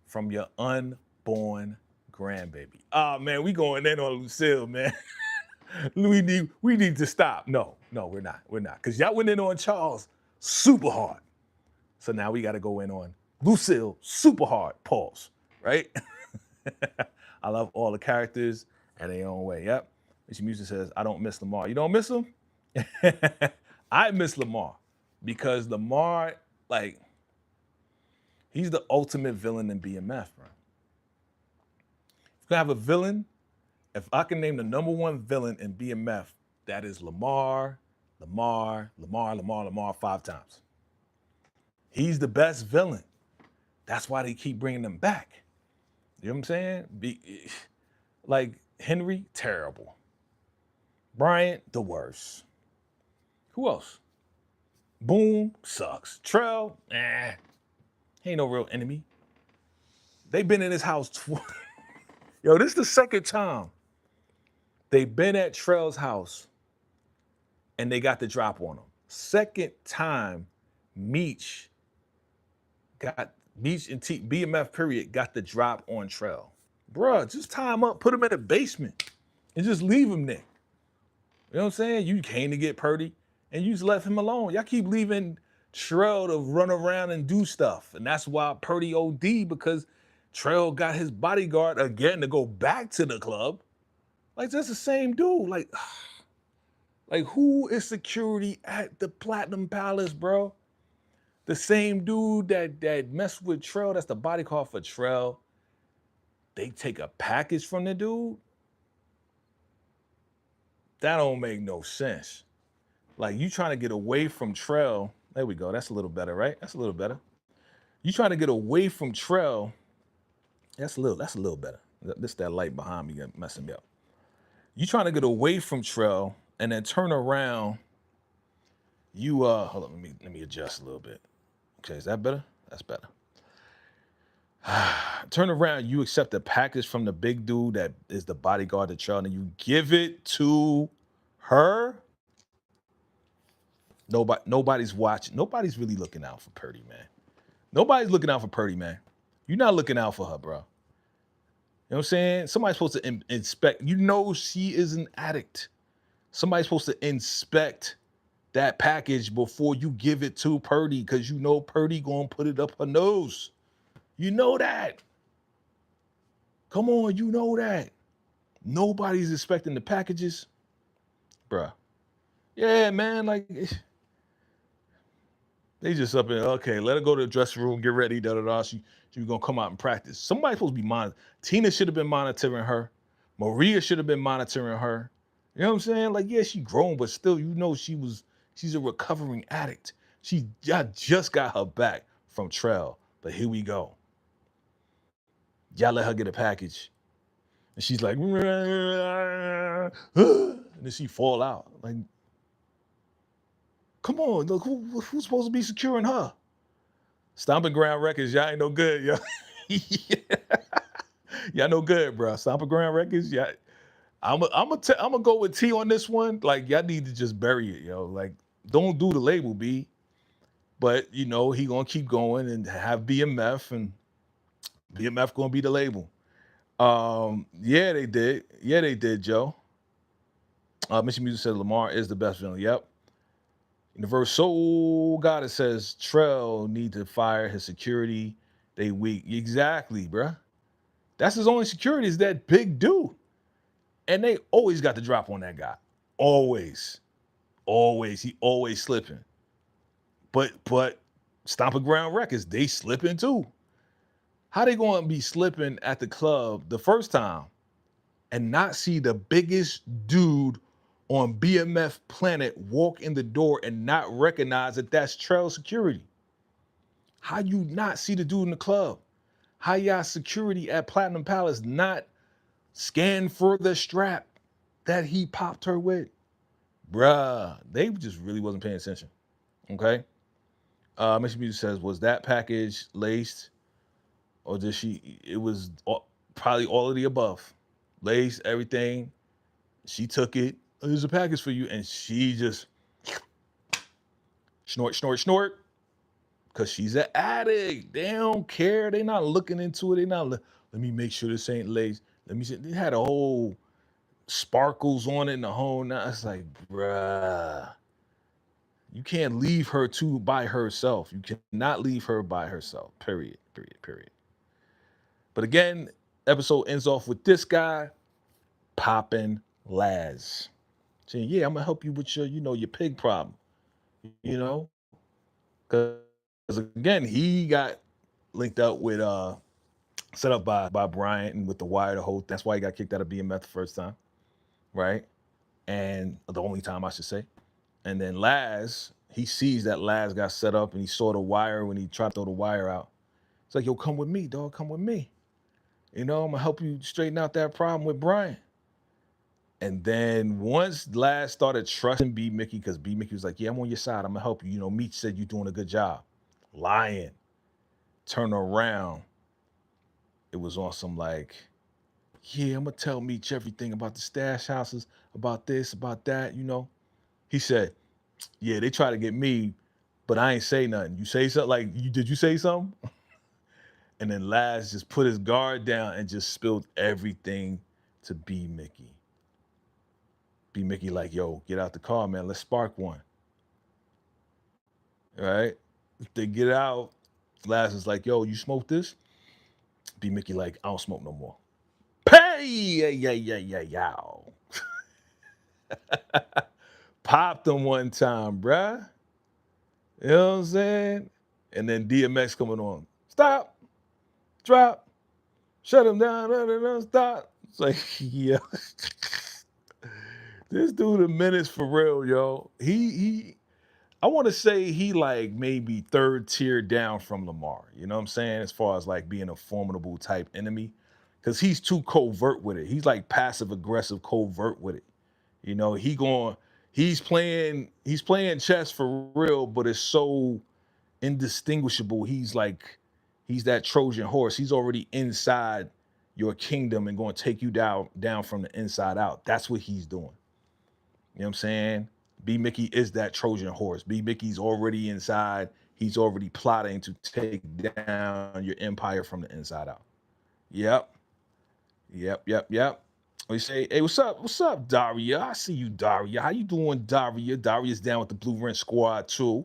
from your unborn grandbaby? Ah, man, we going in on Lucille, man. we need to stop. No, we're not. Because y'all went in on Charles super hard. So now we got to go in on Lucille super hard. Pause. Right? I love all the characters and their own way. Yep. Missy Music says, I don't miss Lamar. You don't miss him? I miss Lamar because Lamar, like, he's the ultimate villain in BMF, bro. If you have a villain, if I can name the #1 villain in BMF, that is Lamar 5 times. He's the best villain. That's why they keep bringing him back. You know what I'm saying? Like Henry, terrible. Bryant, the worst. Who else? Boom, sucks. Trell, ain't no real enemy. They've been in his house twice. Yo, this is the second time they've been at Trell's house and they got the drop on him. Second time Meech and BMF period got the drop on Trell. Bruh, just tie him up, put him in the basement, and just leave him there. You know what I'm saying? You came to get Perty, and you just left him alone. Y'all keep leaving Trell to run around and do stuff. And that's why Perty OD, because Trell got his bodyguard again to go back to the club. Like, that's the same dude. Like who is security at the Platinum Palace, bro? The same dude that messed with Trell, that's the bodyguard for Trell. They take a package from the dude? That don't make no sense. Like, you trying to get away from Trell. There we go. That's a little better, right? That's a little better. You trying to get away from Trell. That's a little better. This that light behind me messing me up. You trying to get away from Trell and then turn around. You hold on, let me adjust a little bit. Okay, is that better? That's better. Turn around, you accept a package from the big dude that is the bodyguard to Trell, and you give it to her. Nobody's watching. Nobody's really looking out for Perty, man. Nobody's looking out for Perty, man. You're not looking out for her, bro. You know what I'm saying? Somebody's supposed to inspect. You know she is an addict. Somebody's supposed to inspect that package before you give it to Perty, because you know Perty gonna put it up her nose. You know that. Come on, you know that. Nobody's inspecting the packages, bruh. Yeah, man, like they just up in, okay, let her go to the dressing room, get ready, da da da. She gonna come out and practice. Somebody's supposed to be monitoring. Tina should have been monitoring her. Maria should have been monitoring her. You know what I'm saying? Like, yeah, she grown, but still, you know, she's a recovering addict. Y'all just got her back from Trell, but here we go. Y'all let her get a package, and she's like, and then she fall out. Like, come on, look, who's supposed to be securing her? Stomping Ground Records, y'all ain't no good, yo. Y'all no good, bro. Stomping Ground Records, yeah. I'm gonna go with T on this one. Like, y'all need to just bury it, yo. Like, don't do the label, B. But you know, he gonna keep going and have BMF, and BMF gonna be the label. Yeah, they did. Yeah, they did, Joe. Mission Music said Lamar is the best villain. Yep. In the verse Soul God, it says Trell need to fire his security. They weak. Exactly, bruh. That's his only security, is that big dude. And they always got the drop on that guy. Always. Always. He always slipping. But Stomping Ground Records, they slipping too. How they gonna be slipping at the club the first time and not see the biggest dude on BMF planet walk in the door and not recognize that that's Trail security? How you not see the dude in the club? How y'all security at Platinum Palace not scan for the strap that he popped her with? Bruh, they just really wasn't paying attention. Okay. Mr. Music says, was that package laced, or did she? It was probably all of the above. Laced, everything. She took it. There's a package for you, and she just snort, snort, snort. Because she's an addict. They don't care. They not looking into it. They not, let me make sure this ain't lace. Let me see. They had a whole sparkles on it and the whole, now it's like, bruh. You can't leave her by herself. You cannot leave her by herself. Period. Period. Period. But again, episode ends off with this guy popping Laz, saying, yeah, I'm gonna help you with your, your pig problem. You know? Because again, he got linked up with set up by Bryant and with the wire, the whole thing. That's why he got kicked out of BMF the first time, right? And the only time, I should say. And then Laz, he sees that Laz got set up, and he saw the wire when he tried to throw the wire out. It's like, yo, come with me, dog. Come with me. I'm gonna help you straighten out that problem with Bryant. And then once Laz started trusting B Mickey, because B Mickey was like, yeah, I'm on your side. I'm gonna help you. Meech said you're doing a good job. Lying. Turn around. It was on some like, yeah, I'm gonna tell Meech everything about the stash houses, about this, about that. He said, yeah, they try to get me, but I ain't say nothing. You say something, like, did you say something? And then Laz just put his guard down and just spilled everything to B Mickey. B Mickey like, yo, get out the car, man. Let's spark one. All right? If they get out, Laz is like, yo, you smoke this? B Mickey like, I don't smoke no more. Pay! Yeah. Popped him one time, bruh. You know what I'm saying? And then DMX coming on. Stop. Drop. Shut him down. Stop. It's like, yeah. This dude a menace for real, yo. I want to say he like maybe third tier down from Lamar. You know what I'm saying? As far as like being a formidable type enemy. Because he's too covert with it. He's like passive aggressive covert with it. He's playing chess for real, but it's so indistinguishable. He's that Trojan horse. He's already inside your kingdom and going to take you down from the inside out. That's what he's doing. You know what I'm saying? B Mickey is that Trojan horse. B Mickey's already inside. He's already plotting to take down your empire from the inside out. Yep. Yep. We say, hey, what's up? What's up, Daria? I see you, Daria. How you doing, Daria? Daria's down with the Blue Rent Squad, too.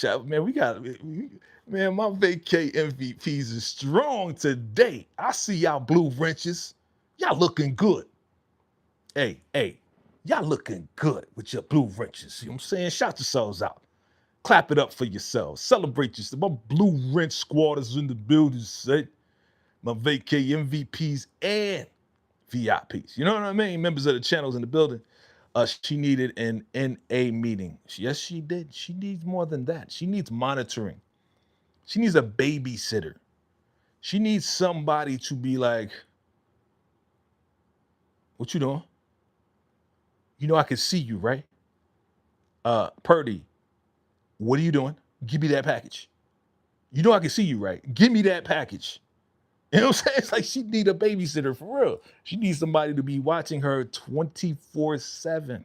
Man, man, my vacay MVPs is strong today. I see y'all Blue Wrenches. Y'all looking good. Hey, y'all looking good with your Blue Wrenches. You know what I'm saying? Shout yourselves out. Clap it up for yourselves. Celebrate yourself. My Blue Rent Squad is in the building, say. My vacay MVPs and VIPs. You know what I mean? Members of the channels in the building. She needed an NA meeting. Yes, she did. She needs more than that. She needs monitoring. She needs a babysitter. She needs somebody to be like, what you doing? You know I can see you, right? Perty, what are you doing? Give me that package. You know I can see you, right? Give me that package. You know what I'm saying? It's like she need a babysitter for real. She needs somebody to be watching her 24/7.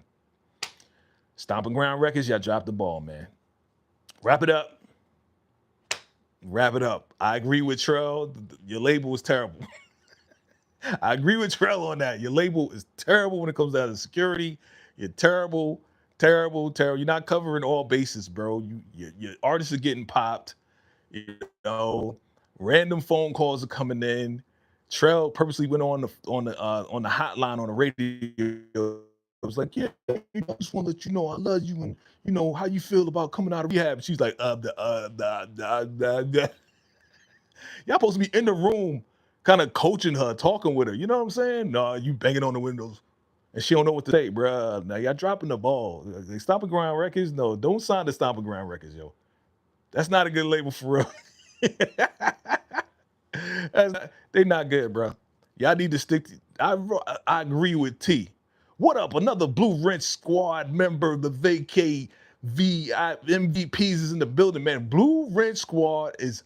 Stomping Ground Records, y'all dropped the ball, man. Wrap it up. Wrap it up. I agree with Trell. Your label is terrible. I agree with Trell on that. Your label is terrible when it comes down to security. You're terrible. You're not covering all bases, bro. Your artists are getting popped. You know, random phone calls are coming in. Trell purposely went on the hotline on the radio. I was like, yeah, I just want to let you know I love you and you know how you feel about coming out of rehab. She's like, Y'all supposed to be in the room, kind of coaching her, talking with her. You know what I'm saying? No, you banging on the windows. And she don't know what to say, bruh. Now y'all dropping the ball. They Stomping Ground Records? No, don't sign the Stomping Ground Records, yo. That's not a good label for real. They not good, bro. Y'all need to stick to, I agree with T. What up? Another Blue Rent Squad member of the VACAY MVPs is in the building, man. Blue Rent Squad is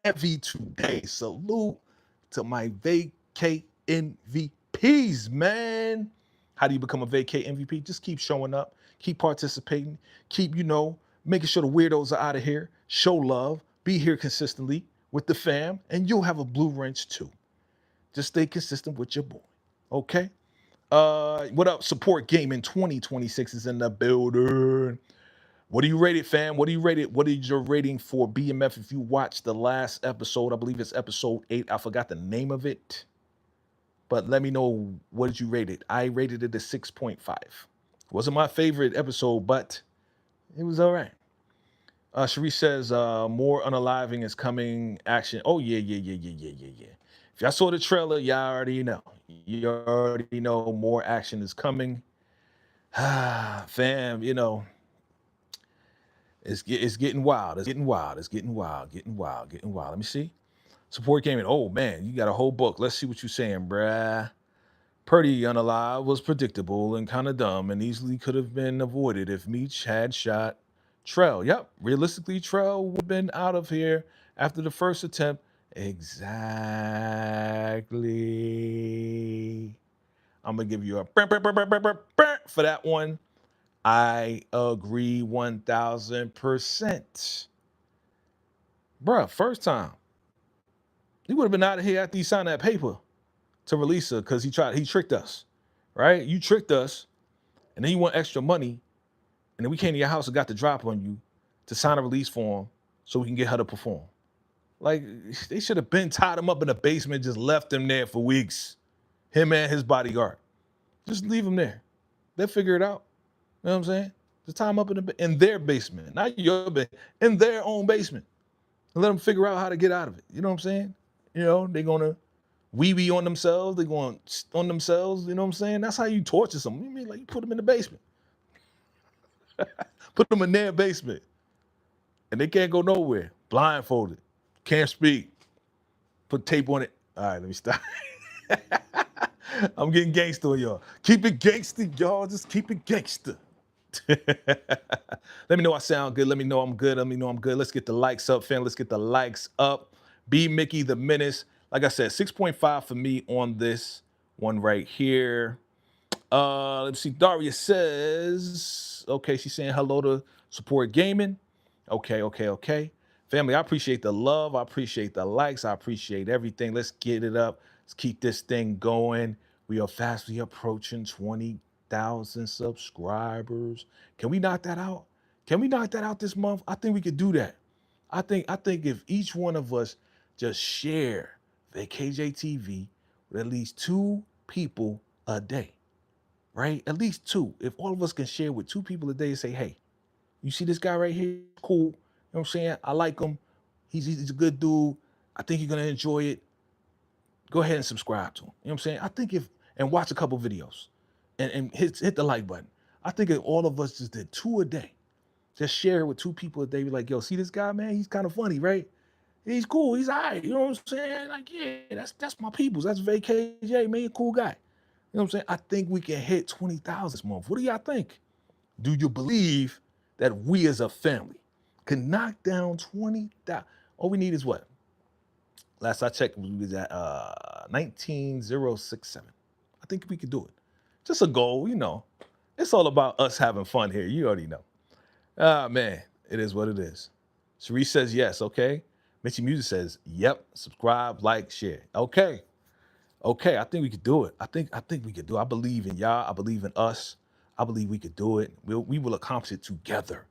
heavy today. Salute to my VACAY MVPs, man. How do you become a VACAY MVP? Just keep showing up, keep participating, keep, making sure the weirdos are out of here. Show love, be here consistently with the fam, and you'll have a Blue Wrench too. Just stay consistent with your boy, okay? What up? Support Gaming 2026 is in the building. What do you rate it, fam? What do you rate it? What is your rating for BMF? If you watched the last episode, I believe it's episode 8. I forgot the name of it, but let me know, what did you rate it? I rated it a 6.5. Wasn't my favorite episode, but it was all right. Sharice says, more unaliving is coming. Action. Oh, yeah. If y'all saw the trailer, y'all already know. You already know more action is coming. Fam, it's getting wild. It's getting wild. Let me see. Support gaming. Oh, man, you got a whole book. Let's see what you're saying, bruh. Perty unalive was predictable and kind of dumb and easily could have been avoided if Meech had shot Trell. Yep, realistically, Trell would have been out of here after the first attempt. Exactly. I'm going to give you a for that one. I agree 1,000%. Bruh, first time. He would have been out of here after he signed that paper to release her because he tricked us, right? You tricked us, and then you want extra money, and then we came to your house and got the drop on you to sign a release form so we can get her to perform. Like, they should have been tied him up in the basement, just left him there for weeks. Him and his bodyguard. Just leave him there. They'll figure it out. You know what I'm saying? Just tie him up in their basement, not your basement, in their own basement. And let them figure out how to get out of it. You know what I'm saying? They're going to wee on themselves. They're going on themselves. You know what I'm saying? That's how you torture someone. You mean like you put them in the basement. Put them in their basement. And they can't go nowhere. Blindfolded. Can't speak. Put tape on it. All right, let me stop. I'm getting gangster on y'all. Keep it gangster, y'all. Just keep it gangster. Let me know I sound good. Let me know I'm good. Let's get the likes up, fam. Let's get the likes up. B Mickey the Menace. Like I said, 6.5 for me on this one right here. Let's see. Daria says, okay, she's saying hello to Support Gaming. Okay, okay, okay. Family, I appreciate the love. I appreciate the likes. I appreciate everything. Let's get it up. Let's keep this thing going. We are fastly approaching 20,000 subscribers. Can we knock that out? Can we knock that out this month? I think we could do that. I think if each one of us just share VACAY-JayTV with at least two people a day, right? At least two. If all of us can share with two people a day and say, hey, you see this guy right here? Cool. You know what I'm saying? I like him. He's a good dude. I think you're gonna enjoy it. Go ahead and subscribe to him. You know what I'm saying? I think if and watch a couple videos and hit the like button. I think if all of us just did two a day, just share it with two people a day, be like, yo, see this guy, man? He's kind of funny, right? He's cool. He's all right. You know what I'm saying? Like, yeah, that's my peoples. That's VACAY, man. Cool guy. You know what I'm saying? I think we can hit 20,000 this month. What do y'all think? Do you believe that we as a family can knock down 20,000? All we need is what? Last I checked, we was at 19,067. I think we could do it. Just a goal, you know. It's all about us having fun here. You already know. Ah, man, it is what it is. Cherie says yes, okay. Mitchy Music says, yep, subscribe, like, share. Okay. Okay, I think we could do it. I think we could do it. I believe in y'all. I believe in us. I believe we could do it. We will accomplish it together.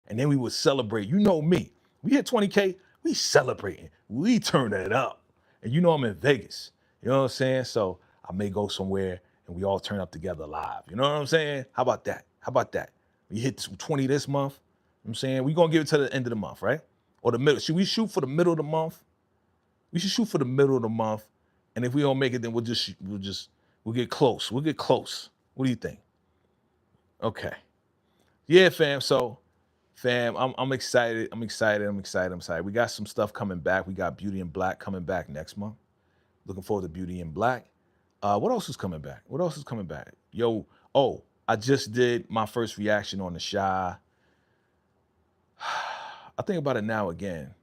And then we will celebrate. You know me. We hit 20K, we celebrating. We turn it up. And you know I'm in Vegas. You know what I'm saying? So I may go somewhere and we all turn up together live. You know what I'm saying? How about that? How about that? We hit 20 this month. You know what I'm saying? We're gonna give it to the end of the month, right? Or the middle. Should we shoot for the middle of the month? We should shoot for the middle of the month. And if we don't make it, then we'll get close. We'll get close. What do you think? Okay. Yeah, fam. So, fam, I'm excited. I'm excited. I'm excited. I'm excited. We got some stuff coming back. We got Beauty in Black coming back next month. Looking forward to Beauty in Black. What else is coming back? What else is coming back? Yo, oh, I just did my first reaction on the Shy. I think about it now again.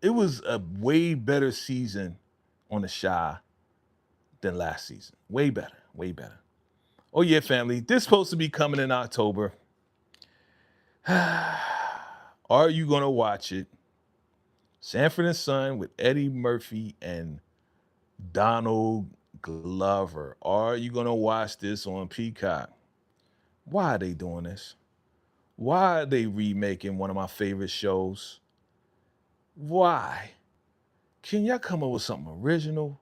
It was a way better season on the Shy than last season. Way better. Way better. Oh yeah, family. This supposed to be coming in October. Are you gonna watch it? Sanford and Son with Eddie Murphy and Donald Glover. Are you gonna watch this on Peacock? Why are they doing this? Why are they remaking one of my favorite shows? Why? Can y'all come up with something original?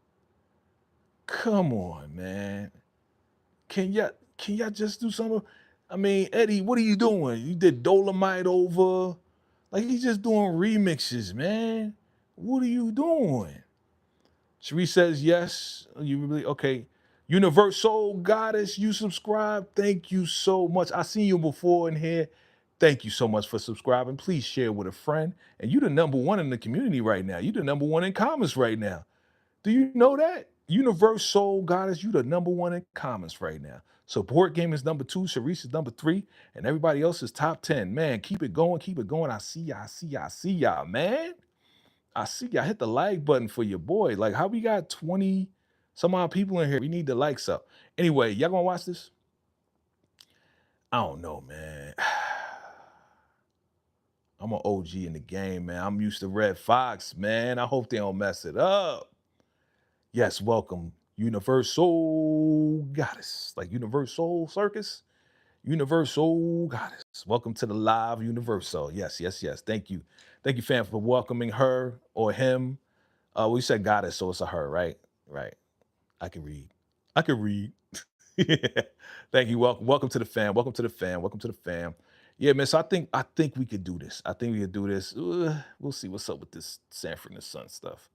Come on, man. Can y'all just do something? I mean, Eddie, what are you doing? You did Dolomite over. Like he's just doing remixes, man. What are you doing? Cherie says yes. You really okay? Universal Goddess, you subscribe. Thank you so much. I seen you before in here. Thank you so much for subscribing. Please share with a friend. And you the number one in the community right now. You the number one in comments right now. Do you know that? Universal Goddess, you the number one in comments right now. Support Game is number 2, Sharice is number 3, and everybody else is top 10. Man, keep it going, keep it going. I see y'all, I see y'all, I see y'all, man. I see y'all. Hit the like button for your boy. Like, how we got 20 some odd people in here? We need the likes up. Anyway, y'all gonna watch this? I don't know, man. I'm an OG in the game, man. I'm used to Red Fox, man. I hope they don't mess it up. Yes, welcome, Universal Goddess, like Universal Circus, Universal Goddess. Welcome to the live Universal. Yes, yes, yes. Thank you, fam, for welcoming her or him. We said goddess, so it's a her, right? Right. I can read. I can read. Yeah. Thank you. Welcome to the fam. Welcome to the fam. Welcome to the fam. Yeah, man. So I think we could do this. I think we could do this. We'll see what's up with this Sanford and Son stuff.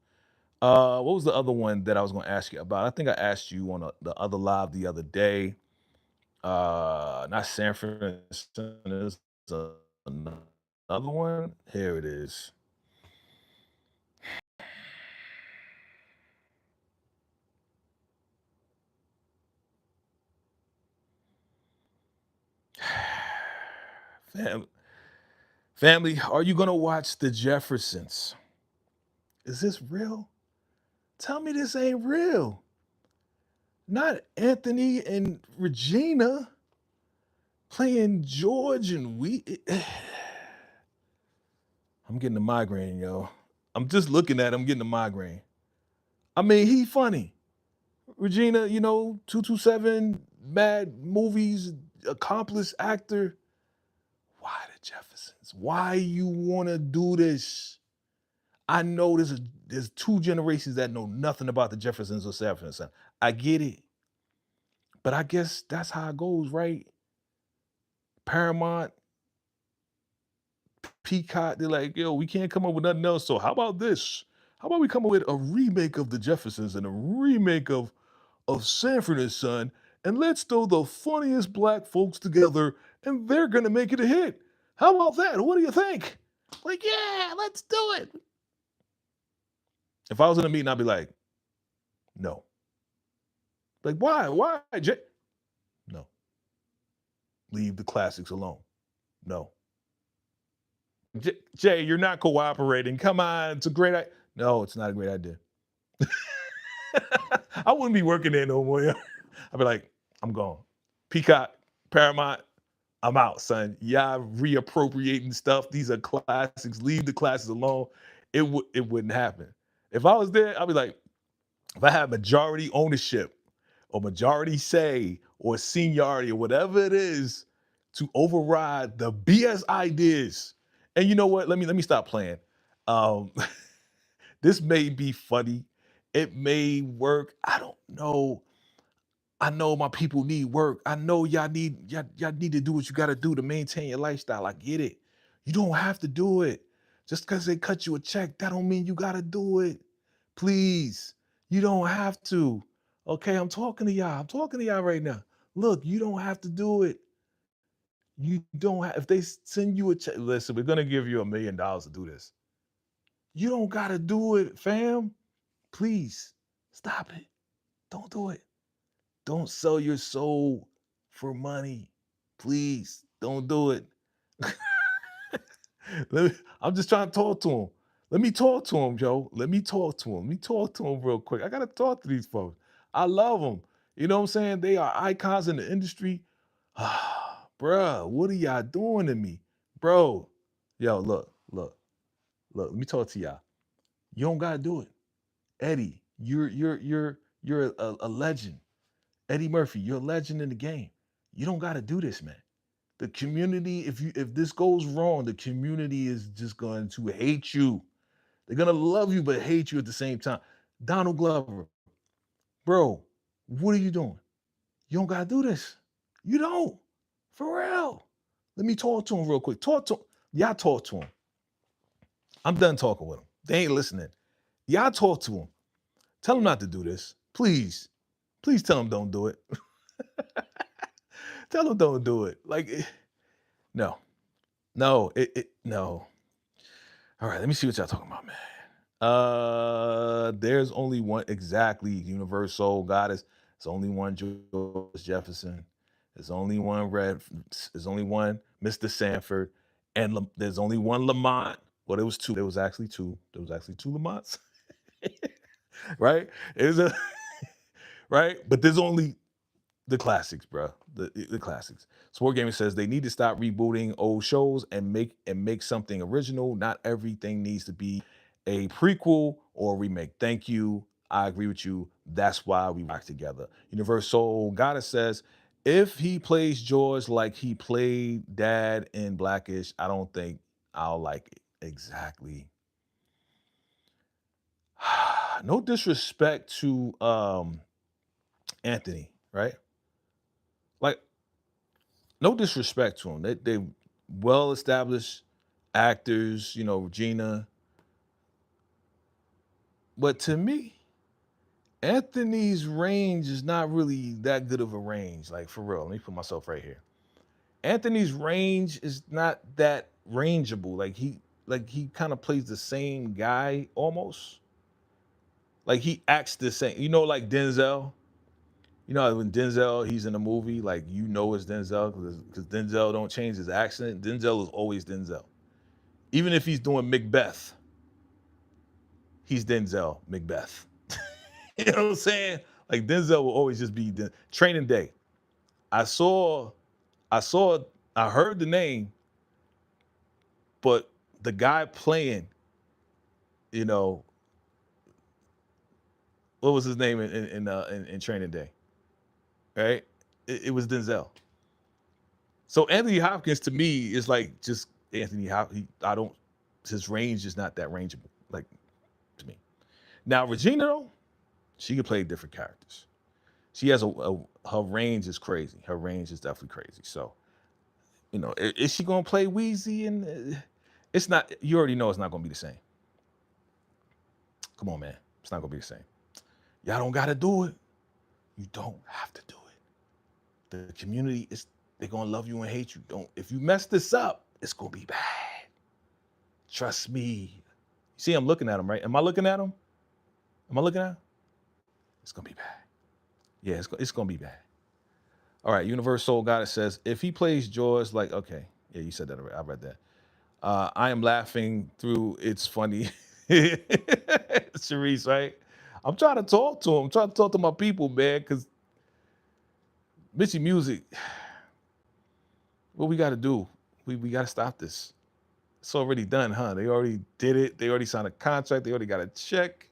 What was the other one that I was going to ask you about? I think I asked you on the other live the other day. Not Sanford and Son, is another one. Here it is. Fam- Family, are you gonna watch The Jeffersons? Is this real? Tell me this ain't real. Not Anthony and Regina. playing George and I'm getting a migraine, yo. I'm just looking at him getting a migraine. I mean, he funny. Regina, 227, mad movies, accomplished actor. Why the Jeffersons? Why you wanna do this? I know there's two generations that know nothing about the Jeffersons or Sanford Son. I get it, but I guess that's how it goes, right? Paramount, Peacock, they're like, yo, we can't come up with nothing else. So how about this? How about we come up with a remake of the Jeffersons and a remake of Sanford and Son, and let's throw the funniest black folks together, and they're gonna make it a hit. How about that? What do you think? Like, yeah, let's do it. If I was in a meeting, I'd be like, no. Like, why? Why, Jay? No. Leave the classics alone. No. Jay, you're not cooperating. Come on, it's a great idea. No, it's not a great idea. I wouldn't be working there no more. I'd be like, I'm gone. Peacock, Paramount, I'm out, son. Y'all reappropriating stuff. These are classics. Leave the classics alone. It wouldn't happen. If I was there, I'd be like, if I had majority ownership or majority say or seniority or whatever it is to override the BS ideas. And you know what? Let me stop playing. Um, this may be funny. It may work. I don't know. I know my people need work. I know y'all need to do what you got to do to maintain your lifestyle. I get it. You don't have to do it. Just because they cut you a check, that don't mean you got to do it. Please, you don't have to. Okay, I'm talking to y'all. I'm talking to y'all right now. Look, you don't have to do it. You don't have, if they send you a check, listen, we're gonna give you $1 million to do this. You don't gotta do it, fam. Please stop it. Don't do it. Don't sell your soul for money. Please don't do it. I'm just trying to talk to him. Let me talk to him, Joe. Let me talk to him. Let me talk to him real quick. I gotta talk to these folks. I love them. You know what I'm saying? They are icons in the industry. Bruh, what are y'all doing to me? Bro, yo, look, let me talk to y'all. You don't gotta do it. Eddie, you're a legend. Eddie Murphy, you're a legend in the game. You don't gotta do this, man. The community, if this goes wrong, the community is just going to hate you. They're gonna love you but hate you at the same time. Donald Glover, bro, what are you doing? You don't gotta do this. You don't. For real. Let me talk to him real quick. Talk to him. Y'all talk to him. I'm done talking with him. They ain't listening. Y'all talk to him. Tell him not to do this. Please. Please tell him don't do it. Tell him don't do it. Like, no. No. All right, let me see what y'all talking about, man. There's only one exactly Universal Goddess. It's only one George Jefferson. There's only one There's only one Mr. Sanford, and there's only one Lamont. Well, there was two. There was actually two. There was actually two Lamonts, right? Is a right, but there's only the classics, bro. The classics. Sport Gaming says they need to stop rebooting old shows and make something original. Not everything needs to be a prequel or a remake. Thank you. I agree with you. That's why we rock together. Universal Goddess says if he plays George like he played Dad in Blackish, I don't think I'll like it. Exactly. No disrespect to Anthony, right? Like, no disrespect to them. They well established actors, Regina. But to me, Anthony's range is not really that good of a range. Like, for real. Let me put myself right here. Anthony's range is not that rangeable. Like he kind of plays the same guy almost. Like he acts the same. Like Denzel. When Denzel, he's in a movie, like it's Denzel because Denzel don't change his accent. Denzel is always Denzel. Even if he's doing Macbeth, he's Denzel Macbeth. You know what I'm saying? Like Denzel will always just be Training Day. I saw I heard the name, but the guy playing, you know, what was his name in Training Day, right? It was Denzel. So Anthony Hopkins to me is like just Anthony Hopkins. I don't, his range is not that rangeable, like to me. Now Regina though, she can play different characters. She has her range is crazy. Her range is definitely crazy. So, you know, is she gonna play Wheezy? And it's not. You already know it's not gonna be the same. Come on, man. It's not gonna be the same. Y'all don't gotta do it. You don't have to do it. The community is, they're gonna love you and hate you. Don't, if you mess this up, it's gonna be bad. Trust me. See, I'm looking at him, right? Am I looking at him? Am I looking at him? It's gonna be bad. Yeah, it's gonna be bad. All right, Universal Goddess says, if he plays Jaws, like, okay. Yeah, you said that already. I read that. I am laughing through, it's funny. Sharice, right? I'm trying to talk to him. I'm trying to talk to my people, man, because Mitchie Music, what we got to do? We got to stop this. It's already done, huh? They already did it. They already signed a contract. They already got a check.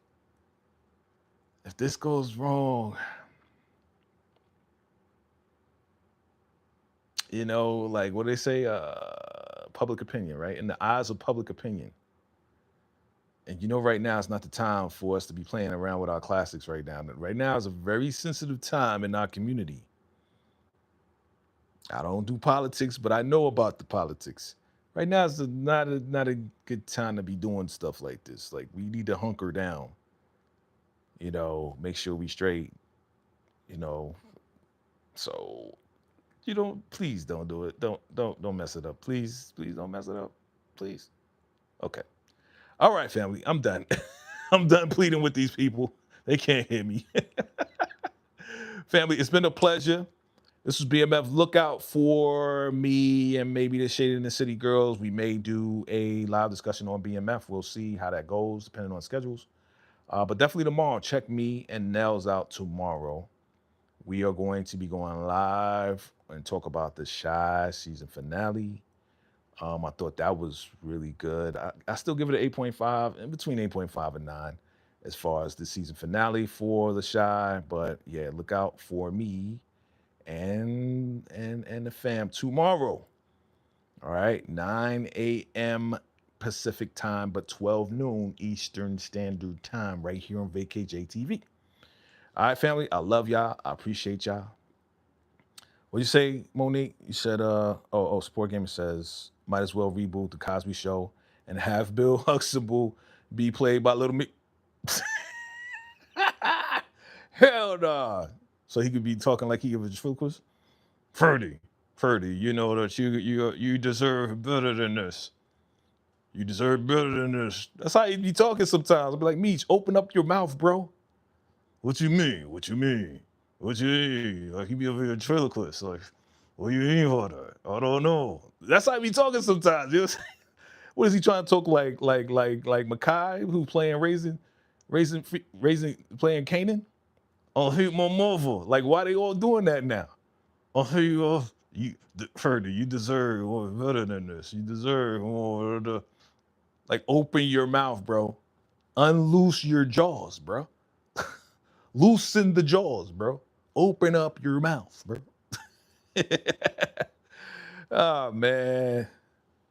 If this goes wrong, you know, like what do they say? Public opinion, right? In the eyes of public opinion. And you know, right now it's not the time for us to be playing around with our classics right now. Right now is a very sensitive time in our community. I don't do politics, but I know about the politics. Right now is not a good time to be doing stuff like this. Like we need to hunker down, you know, make sure we straight, you know. So you don't, please don't do it. Don't mess it up. Please don't mess it up. Please. Okay. All right, family. I'm done. I'm done pleading with these people. They can't hear me. Family, it's been a pleasure. This was BMF. Look out for me and maybe the Shade in the City girls. We may do a live discussion on BMF. We'll see how that goes, depending on schedules. But definitely tomorrow, check me and Nels out tomorrow. We are going to be going live and talk about the Shy season finale. I thought that was really good. I still give it an 8.5, in between 8.5 and 9 as far as the season finale for the Shy. But yeah, look out for me and the fam tomorrow. All right, 9 a.m. Pacific time, but 12 noon Eastern Standard Time right here on VACAY-JayTV. All right, family, I love y'all. I appreciate y'all. What you say, Monique? You said, Sport Gamer says, might as well reboot the Cosby Show and have Bill Huxtable be played by Little Me. Hell nah. So he could be talking like he was focused. Perty, you know that you deserve better than this. You deserve better than this. That's how he be talking sometimes. I'll be like, Meech, open up your mouth, bro. What you mean? What you mean? What you mean? Like he be over here ventriloquist. Like, what you mean for that? I don't know. That's how he be talking sometimes. You know? What is he trying to talk like Makai, who playing playing Canaan? On hit my mother. Like, why they all doing that now? On you further, you deserve more better than this. You deserve more. Like, open your mouth, bro. Unloose your jaws, bro. Loosen the jaws, bro. Open up your mouth, bro. Oh, man.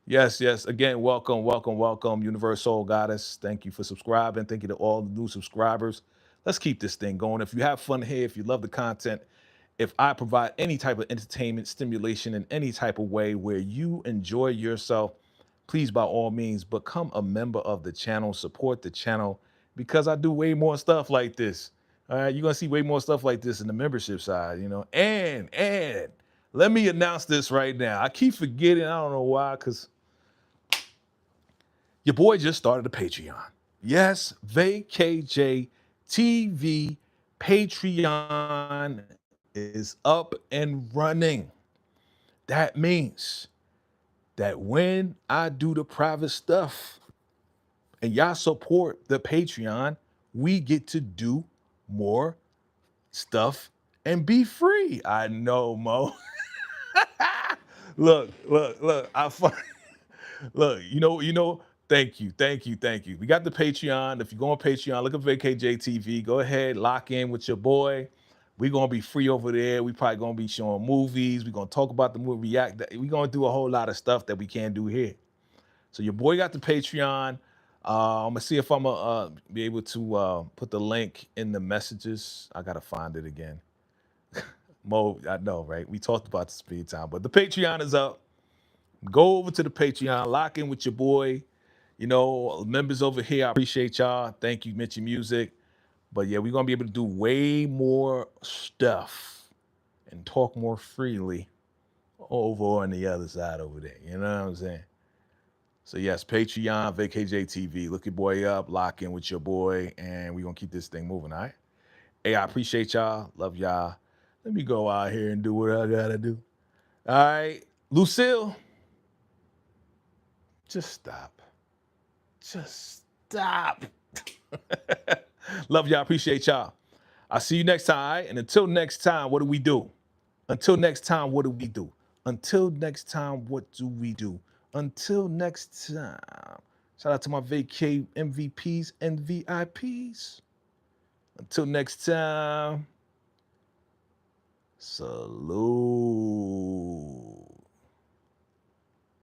Yes. Again, welcome, Universal Goddess. Thank you for subscribing. Thank you to all the new subscribers. Let's keep this thing going. If you have fun here, if you love the content, if I provide any type of entertainment, stimulation in any type of way where you enjoy yourself, please, by all means, become a member of the channel, support the channel, because I do way more stuff like this. All right, you're gonna see way more stuff like this in the membership side, you know. And let me announce this right now. I keep forgetting, I don't know why, because your boy just started a Patreon. Yes, VACAY-JayTV Patreon is up and running. That means that when I do the private stuff and y'all support the Patreon, we get to do more stuff and be free. I know, Mo. look. Look, thank you, thank you, thank you. We got the Patreon. If you go on Patreon, look at VACAY-JayTV. Go ahead, lock in with your boy. We're gonna be free over there. We probably gonna be showing movies. We're gonna talk about the movie, react. We're gonna do a whole lot of stuff that we can't do here. So your boy got the Patreon. I'm gonna see if I'm gonna be able to put the link in the messages. I gotta find it again. Mo, I know, right? We talked about the speed time, but the Patreon is up. Go over to the Patreon, lock in with your boy. Members over here, I appreciate y'all. Thank you, Mitchy Music. But yeah, we're gonna be able to do way more stuff and talk more freely over on the other side over there. You know what I'm saying? So yes, Patreon, VACAY-JayTV. Look your boy up, lock in with your boy, and we're gonna keep this thing moving, all right? Hey, I appreciate y'all. Love y'all. Let me go out here and do what I gotta do. All right. Lucille, just stop. Just stop. Love y'all. Appreciate y'all. I'll see you next time. All right? And until next time, what do we do? Until next time, what do we do? Until next time, what do we do? Until next time. Shout out to my vacay MVPs and VIPs. Until next time. Salute.